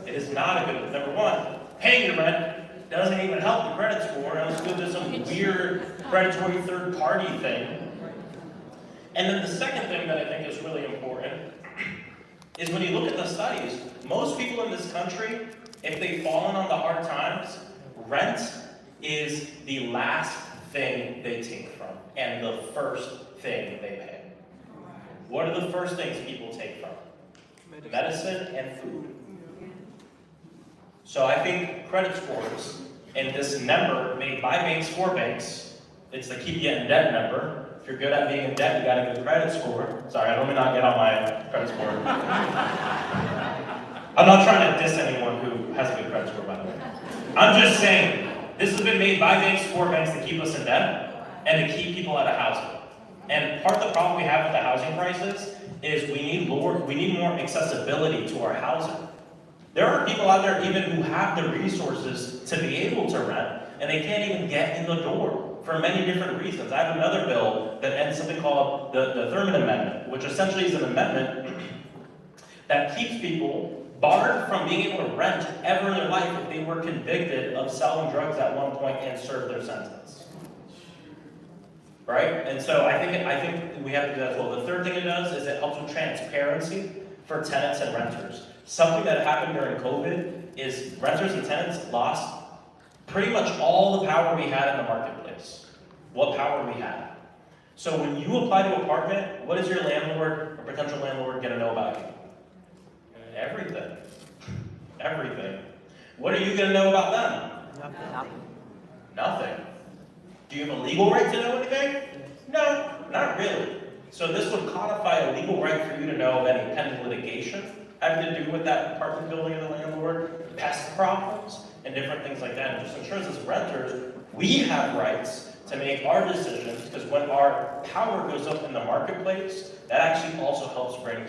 It is not a good, number one, paying your rent doesn't even help the credit score, unless you go to some weird predatory third-party thing. And then the second thing that I think is really important is when you look at the studies, most people in this country, if they've fallen on the hard times, rent is the last thing they take from and the first thing they pay. What are the first things people take from? Medicine and food. So I think credit scores and this number made by banks for banks, it's the keep you in debt number. If you're good at being in debt, you got a good credit score. Sorry, I don't mean not get on my credit score. I'm not trying to diss anyone who has a good credit score, by the way. I'm just saying, this has been made by banks for banks to keep us in debt and to keep people out of housing. And part of the problem we have with the housing crisis is we need more accessibility to our housing. There are people out there even who have the resources to be able to rent, and they can't even get in the door for many different reasons. I have another bill that ends something called the Thurman Amendment, which essentially is an amendment that keeps people barred from being able to rent ever in their life if they were convicted of selling drugs at one point and served their sentence. Right? And so I think we have to do that as well. The third thing it does is it helps with transparency for tenants and renters. Something that happened during COVID is renters and tenants lost pretty much all the power we had in the marketplace. What power we had. So when you apply to an apartment, what is your landlord or potential landlord going to know about you? Everything. Everything. What are you going to know about them? Nothing. Do you have a legal right to know anything? No, not really. So this would codify a legal right for you to know of any pending litigation having to do with that apartment building and the landlord, pest problems, and different things like that. It just ensures as renters, we have rights to make our decisions, because when our power goes up in the marketplace, that actually also helps bring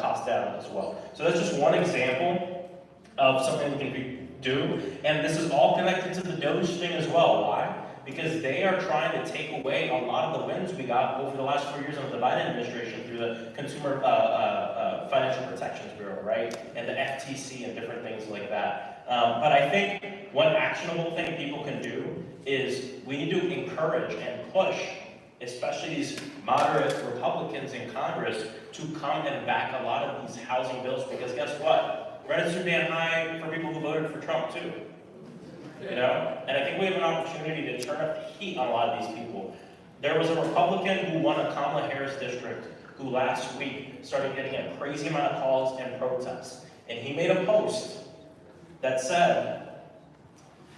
costs down as well. So that's just one example of something we can do. And this is all connected to the Doge thing as well. Why? Because they are trying to take away a lot of the wins we got over the last 4 years under the Biden administration through the Consumer Financial Protections Bureau, right? And the FTC and different things like that. But I think one actionable thing people can do is we need to encourage and push, especially these moderate Republicans in Congress, to come and back a lot of these housing bills, because guess what? Rent is too damn high for people who voted for Trump too. You know? And I think we have an opportunity to turn up the heat on a lot of these people. There was a Republican who won a Kamala Harris district who last week started getting a crazy amount of calls and protests. And he made a post that said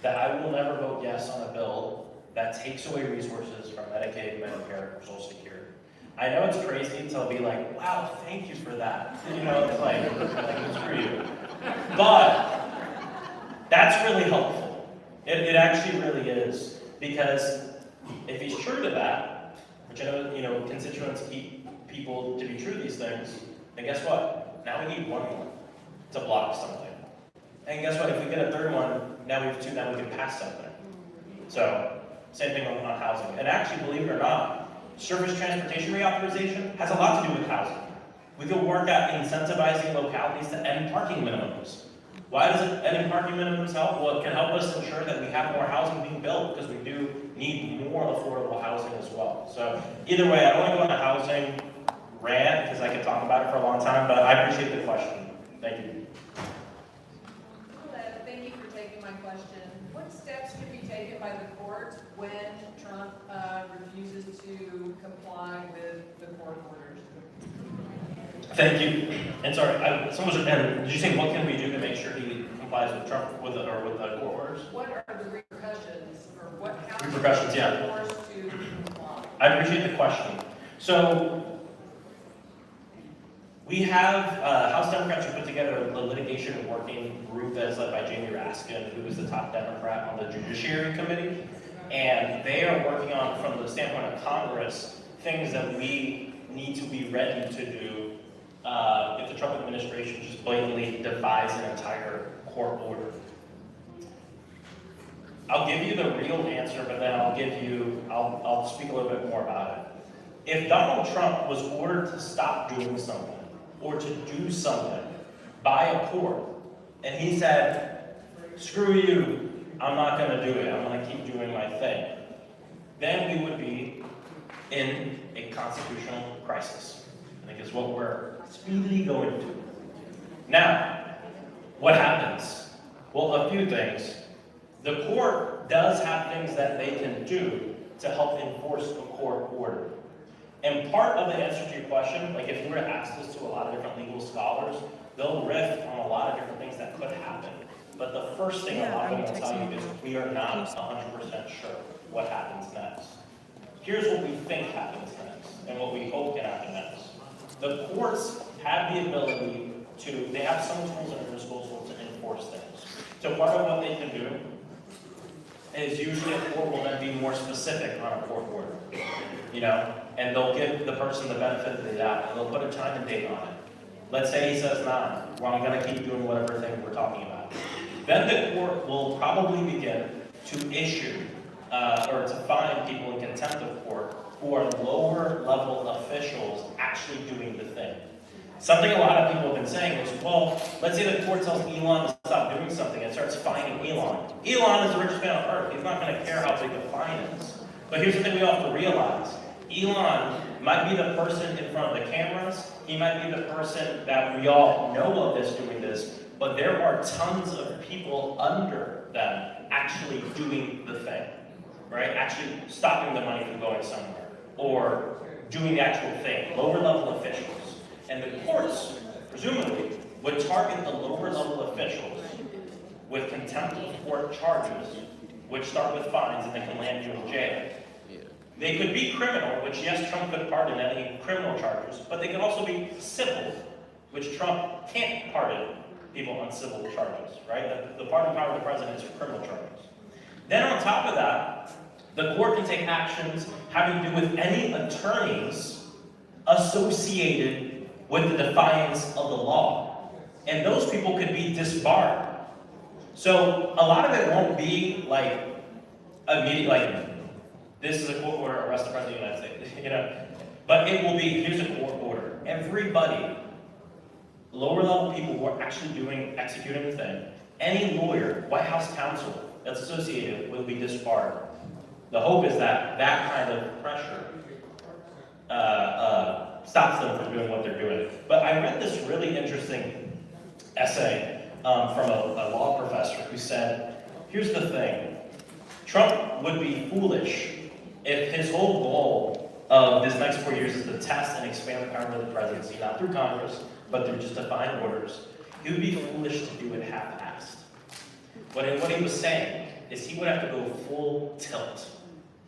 that I will never vote yes on a bill that takes away resources from Medicaid, Medicare, or Social Security. I know it's crazy to be like, wow, thank you for that. You know, it's like it's for you. But that's really helpful. It actually really is, because if he's true to that, which I know, constituents keep people to be true to these things, then guess what? Now we need one more to block something. And guess what? If we get a third one, now we have two, now we can pass something. So, same thing on housing. And actually, believe it or not, surface transportation reauthorization has a lot to do with housing. We could work at incentivizing localities to end parking minimums. Why does it ending parking minimums help? Well, it can help us ensure that we have more housing being built, because we do need more affordable housing as well. So either way, I don't want to go on a housing rant because I could talk about it for a long time, but I appreciate the question. Thank you. Thank you for taking my question. What steps can be taken by the court when Trump refuses to comply with the court orders? Thank you. And sorry, did you say what can we do to make sure he complies with Trump with the court orders? What are the repercussions, or how Repercussions, yeah. is he forced to comply? I appreciate the question. So, we have House Democrats who put together a litigation working group that is led by Jamie Raskin, who is the top Democrat on the Judiciary Committee. And they are working on, from the standpoint of Congress, things that we need to be ready to do if the Trump administration just blatantly defies an entire court order. I'll give you the real answer, but then I'll speak a little bit more about it. If Donald Trump was ordered to stop doing something, or to do something by a court, and he said, screw you, I'm not gonna do it, I'm gonna keep doing my thing, then we would be in a constitutional crisis. I think is what we're speedily going to. Now, what happens? Well, a few things. The court does have things that they can do to help enforce a court order. And part of the answer to your question, like if you were to ask this to a lot of different legal scholars, they'll riff on a lot of different things that could happen. But the first thing a lot of them will tell you is we are not 100% sure what happens next. Here's what we think happens next, and what we hope can happen next. The courts have the ability they have some tools at their disposal to enforce things. So part of what they can do is usually a court will then be more specific on a court order, and they'll give the person the benefit of the doubt, and they'll put a time and date on it. Let's say he says 9, well, I'm gonna keep doing whatever thing we're talking about. Then the court will probably begin to issue, or to fine people in contempt of court who are lower level officials actually doing the thing. Something a lot of people have been saying is, well, let's say the court tells Elon to stop doing something and starts fining Elon. Elon is the richest man on earth. He's not going to care how big the fine is. But here's the thing we all have to realize. Elon might be the person in front of the cameras. He might be the person that we all know of that's doing this. But there are tons of people under them actually doing the thing, right? Actually stopping the money from going somewhere or doing the actual thing, lower level officials. And the courts, presumably, would target the lower level officials with contempt of court charges, which start with fines and they can land you in jail. They could be criminal, which yes, Trump could pardon any criminal charges, but they could also be civil, which Trump can't pardon people on civil charges, right? The pardon power of the president is for criminal charges. Then on top of that, the court can take actions having to do with any attorneys associated with the defiance of the law. And those people could be disbarred. So a lot of it won't be like immediate, like this is a court order, arrest the president of the United States, But it will be, here's a court order. Everybody, lower level people who are actually executing the thing, any lawyer, White House counsel that's associated will be disbarred. The hope is that that kind of pressure stops them from doing what they're doing. But I read this really interesting essay from a law professor who said, here's the thing, Trump would be foolish if his whole goal of this next 4 years is to test and expand the power of the presidency, not through Congress, but through just defined orders. He would be foolish to do it half-assed. But what he was saying is he would have to go full tilt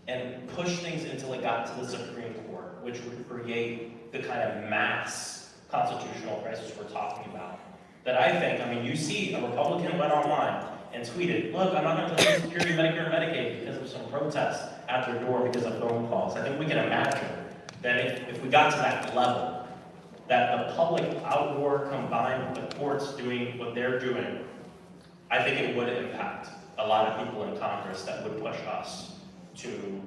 and push things until it got to the Supreme Court, which would create the kind of mass constitutional crisis we're talking about. That I think, you see a Republican went online and tweeted, look, I'm not going to Social Security, Medicare, and Medicaid because of some protests at their door because of phone calls. I think we can imagine that if we got to that level, that the public outdoor combined with the courts doing what they're doing, I think it would impact a lot of people in Congress that would push us to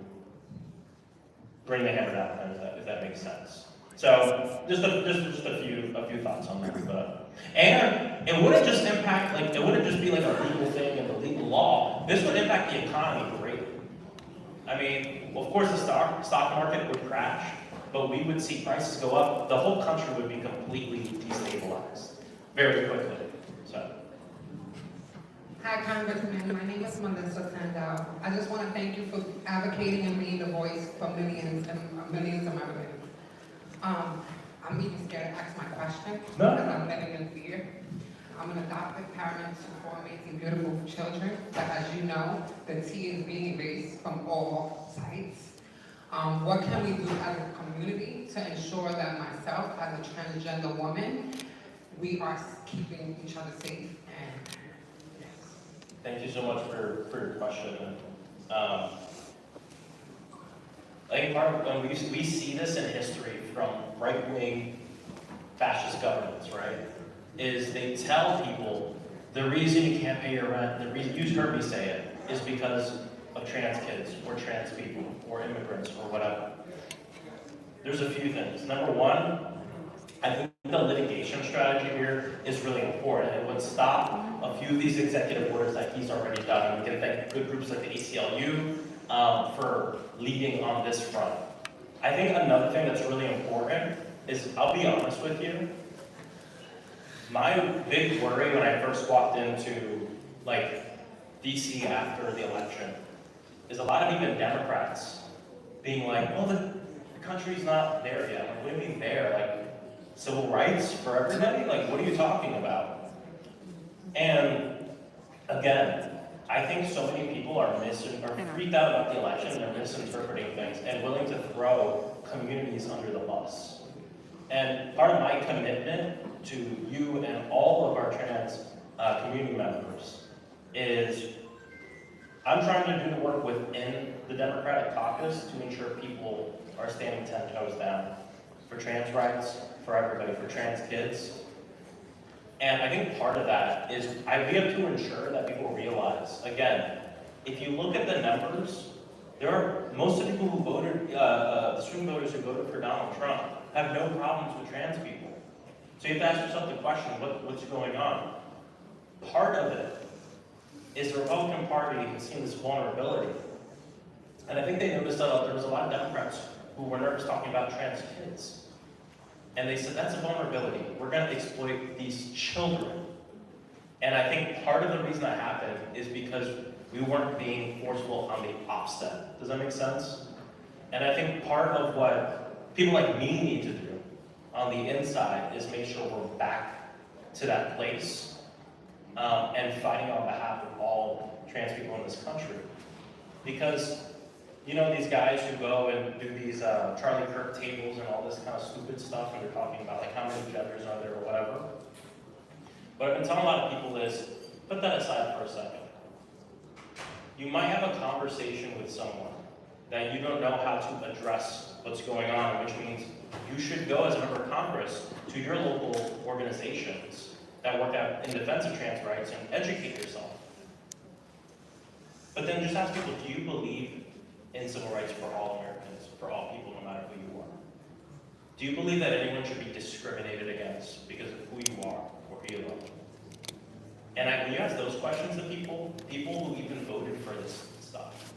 bring the hammer down, if that makes sense. So just a few thoughts on that. And it wouldn't just impact, it wouldn't just be like a legal thing and the legal law. This would impact the economy greatly. Of course the stock market would crash, but we would see prices go up. The whole country would be completely destabilized. very quickly. So. Hi, Congressman. My name is Melissa Sandow. I just want to thank you for advocating and being the voice for millions and millions of Americans. I'm even scared to ask my question because I'm living in fear. I'm an adopted parent to 4 amazing, beautiful children, but as you know, the T is being erased from all sides. What can we do as a community to ensure that myself, as a transgender woman, we are keeping each other safe? And yes. Thank you so much for your question. I think part of we see this in history from right-wing fascist governments, right? Is they tell people the reason you can't pay your rent, the reason you heard me say it, is because of trans kids or trans people or immigrants or whatever. There's a few things. Number one, I think the litigation strategy here is really important. It would stop a few of these executive orders that he's already done. And we can thank good groups like the ACLU for leading on this front. I think another thing that's really important is, I'll be honest with you, my big worry when I first walked into DC after the election is a lot of even Democrats being like, well, the country's not there yet. Like, what do you mean there? Like, civil rights for everybody? Like, what are you talking about? And again, I think so many people are freaked out about the election and they're misinterpreting things and willing to throw communities under the bus. And part of my commitment to you and all of our trans community members is I'm trying to do the work within the Democratic caucus to ensure people are standing 10 toes down for trans rights, for everybody, for trans kids. And I think part of that is we have to ensure that people realize, again, if you look at the numbers, most of the people who voted, the swing voters who voted for Donald Trump have no problems with trans people. So you have to ask yourself the question, what's going on? Part of it is the Republican Party has seen this vulnerability. And I think they noticed that there was a lot of Democrats who were nervous talking about trans kids. And they said, that's a vulnerability. We're going to exploit these children. And I think part of the reason that happened is because we weren't being forceful on the offset. Does that make sense? And I think part of what people like me need to do on the inside is make sure we're back to that place and fighting on behalf of all trans people in this country. Because, you know, these guys who go and do these Charlie Kirk tables and all this kind of stupid stuff, and they're talking about like how many genders are there or whatever. What I've been telling a lot of people is, put that aside for a second. You might have a conversation with someone that you don't know how to address what's going on, which means you should go as a member of Congress to your local organizations that work out in defense of trans rights and educate yourself. But then just ask people, do you believe in civil rights for all Americans, for all people, no matter who you are? Do you believe that anyone should be discriminated against because of who you are or who you love? And when you ask those questions to people who even voted for this stuff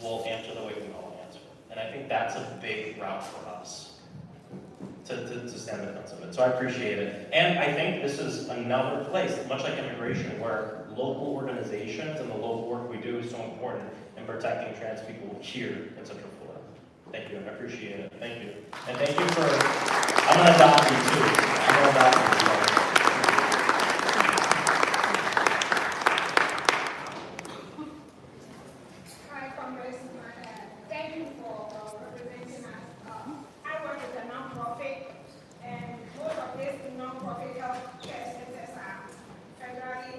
will answer the way we all answer. And I think that's a big route for us to stand in defense of it. So I appreciate it. And I think this is another place, much like immigration, where local organizations and the local work we do is so important in protecting trans people here in Central Florida. Thank you, I appreciate it. Thank you. And thank you for, I'm going to adopt you too. I'm going to adopt you as well. Hi, Congressman. Thank you for representing us. I work with a nonprofit, and most of these nonprofit health care centers are federally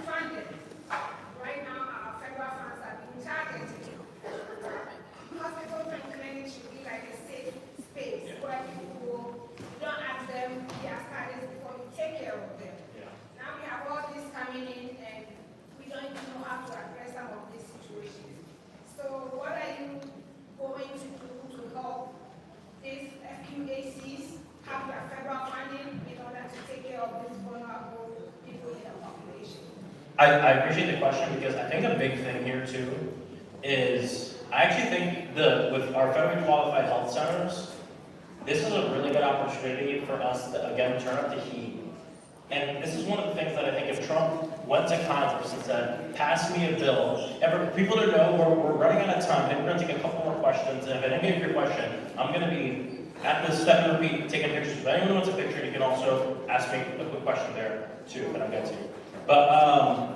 funded. Right now, our federal funds are being targeted. Hospitals and clinics should be like a safe space where people go. You don't ask them their status before you take care of them. Now we have all this coming in, and we don't even know how to address some of these situations. So what are you going to do to help these FQACs have their federal funding in order to take care of these vulnerable people in the population? I appreciate the question because I think a big thing here too is I actually think with our federally qualified health centers, this is a really good opportunity for us to again turn up the heat And this is one of the things that I think if Trump went to Congress and said, pass me a bill, people to know we're running out of time, and we're going to take a couple more questions, and if I didn't get your question, I'm going to be at the step and repeat taking pictures. If anyone wants a picture, you can also ask me a quick question there too, if I don't get to. But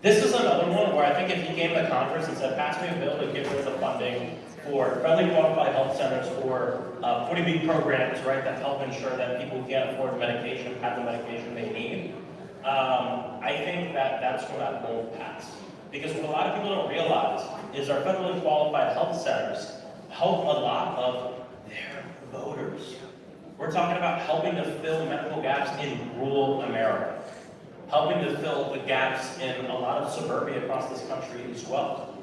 this is another one where I think if he came to Congress and said, pass me a bill to get rid of the funding for federally qualified health centers or 40B programs, right, that help ensure that people who can't afford medication have the medication they need, I think that that's when that won't pass. Because what a lot of people don't realize is our federally qualified health centers help a lot of their voters. We're talking about helping to fill medical gaps in rural America, helping to fill the gaps in a lot of suburbia across this country as well.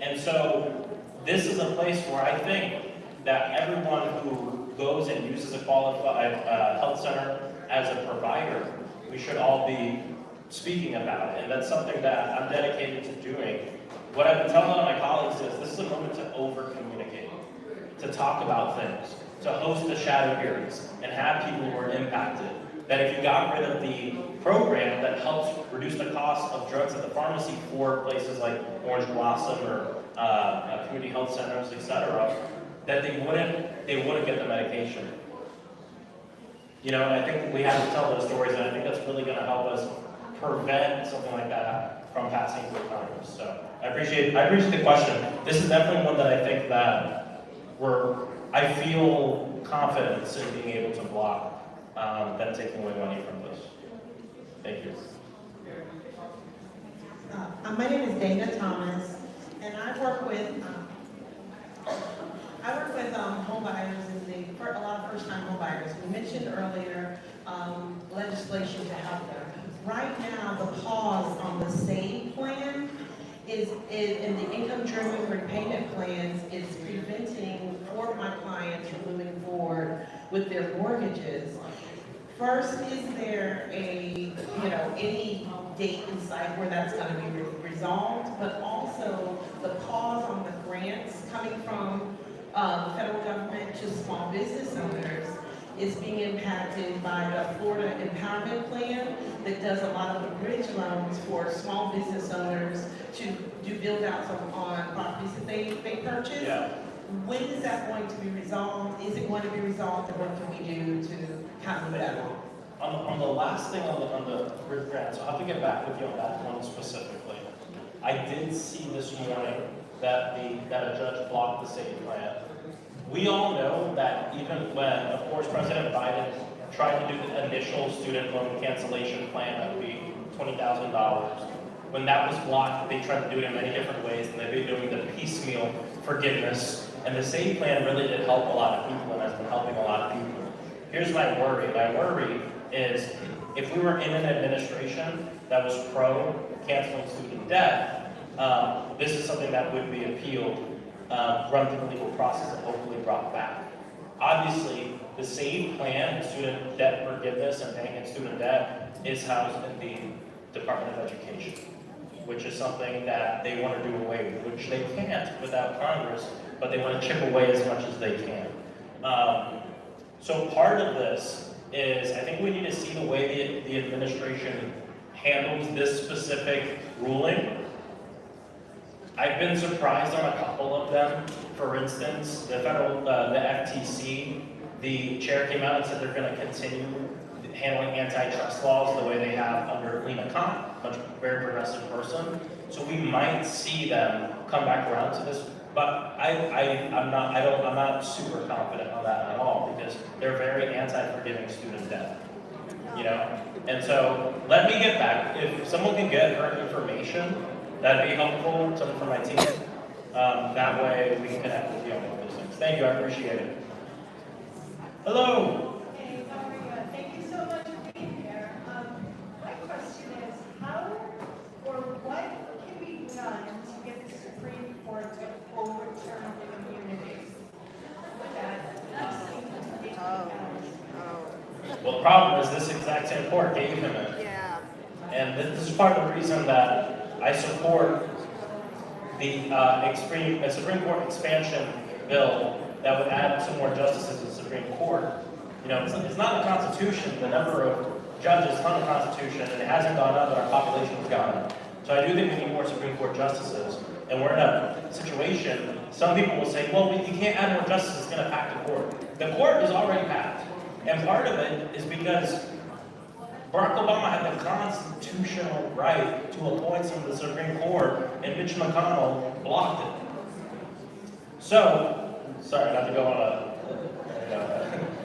And so this is a place where I think that everyone who goes and uses a qualified health center as a provider, we should all be speaking about it. And that's something that I'm dedicated to doing. What I've been telling a lot of my colleagues is this is a moment to over-communicate, to talk about things, to host the shadow hearings, and have people who are impacted. That if you got rid of the program that helps reduce the cost of drugs at the pharmacy for places like Orange Blossom or community health centers, etc., that they wouldn't get the medication. You know, and I think we have to tell those stories, and I think that's really going to help us prevent something like that from passing through Congress. So I appreciate the question. This is definitely one that I think that I feel confidence in being able to block them taking away money from this. Thank you. My name is Dana Thomas, and I work with home buyers and a lot of first-time home buyers. We mentioned earlier legislation to help them. Right now, the pause on the SAVE plan is in the income-driven repayment plans is preventing for my clients from moving forward with their mortgages. First, is there any date in sight where that's going to be resolved? But also the pause on the grants coming from the federal government to small business owners is being impacted by the Florida Empowerment Plan that does a lot of the bridge loans for small business owners to do build outs on properties that they purchase. Yeah. When is that going to be resolved? Is it going to be resolved, and what can we do to kind of move that along? On the last thing on the bridge grants, I'll have to get back with you on that one specifically. I did see this morning that a judge blocked the SAVE plan. We all know that even when, of course, President Biden tried to do the initial student loan cancellation plan that would be $20,000, when that was blocked, they tried to do it in many different ways, and they've been doing the piecemeal forgiveness. And the SAVE plan really did help a lot of people and has been helping a lot of people. Here's my worry. My worry is if we were in an administration that was pro-canceling student debt, this is something that would be appealed, run through the legal process, and hopefully brought back. Obviously, the SAVE plan, student debt forgiveness and paying in student debt, is housed in the Department of Education, which is something that they want to do away with, which they can't without Congress, but they want to chip away as much as they can. So part of this is, I think we need to see the way the administration handles this specific ruling. I've been surprised on a couple of them. For instance, the FTC, the chair came out and said they're going to continue handling antitrust laws the way they have under Lena Khan, very progressive person. So we might see them come back around to this, but I'm not super confident on that at all because they're very anti-forgiving student debt, you know. And so let me get back. If someone can get her information, that'd be helpful. Someone from my team. That way we can connect with you on those things. Thank you. I appreciate it. Hello. Thank you so much for being here. My question is, how or what can be done to get the Supreme Court to overturn the immunities? Well, the problem is this exact same court gave him it. Yeah. And this is part of the reason that I support the Supreme Court expansion bill that would add some more justices to the Supreme Court. You know, it's not in the Constitution, the number of judges, ton of Constitution, and it hasn't gone up, but our population has gone up. So I do think we need more Supreme Court justices, and we're in a situation, some people will say, well, you can't add more justices, it's going to pack the court. The court is already packed, and part of it is because Barack Obama had the constitutional right to appoint some of the Supreme Court, and Mitch McConnell blocked it. So, sorry not to go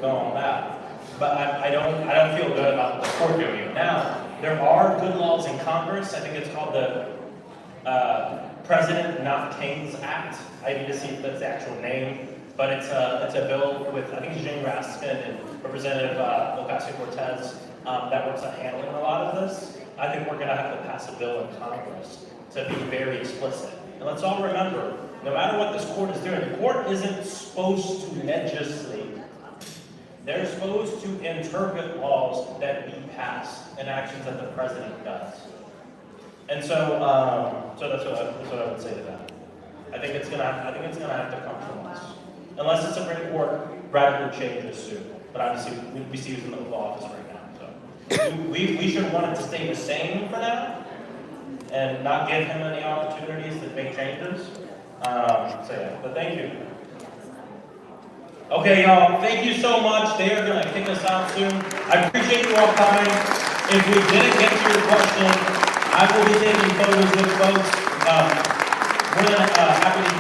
on that, but I don't feel good about the court doing it. Now, there are good laws in Congress. I think it's called the President Not Kings Act. I need to see if that's the actual name, but it's a bill with, I think it's Jane Raskin and Representative Ocasio-Cortez that works on handling a lot of this. I think we're going to have to pass a bill in Congress to be very explicit. And let's all remember, no matter what this court is doing, the court isn't supposed to legislate. They're supposed to interpret laws that we pass and actions that the president does. And so, that's what I would say to that. I think it's gonna have to come from us, unless the Supreme Court radically changes soon. But obviously, we see who's in the Oval Office right now. So we should want it to stay the same for now, and not give him any opportunities to make changes. So yeah, but thank you. Okay, y'all, thank you so much. They are going to kick us out soon. I appreciate you all coming. If we didn't get to your question, I will be taking photos with folks. We're happy to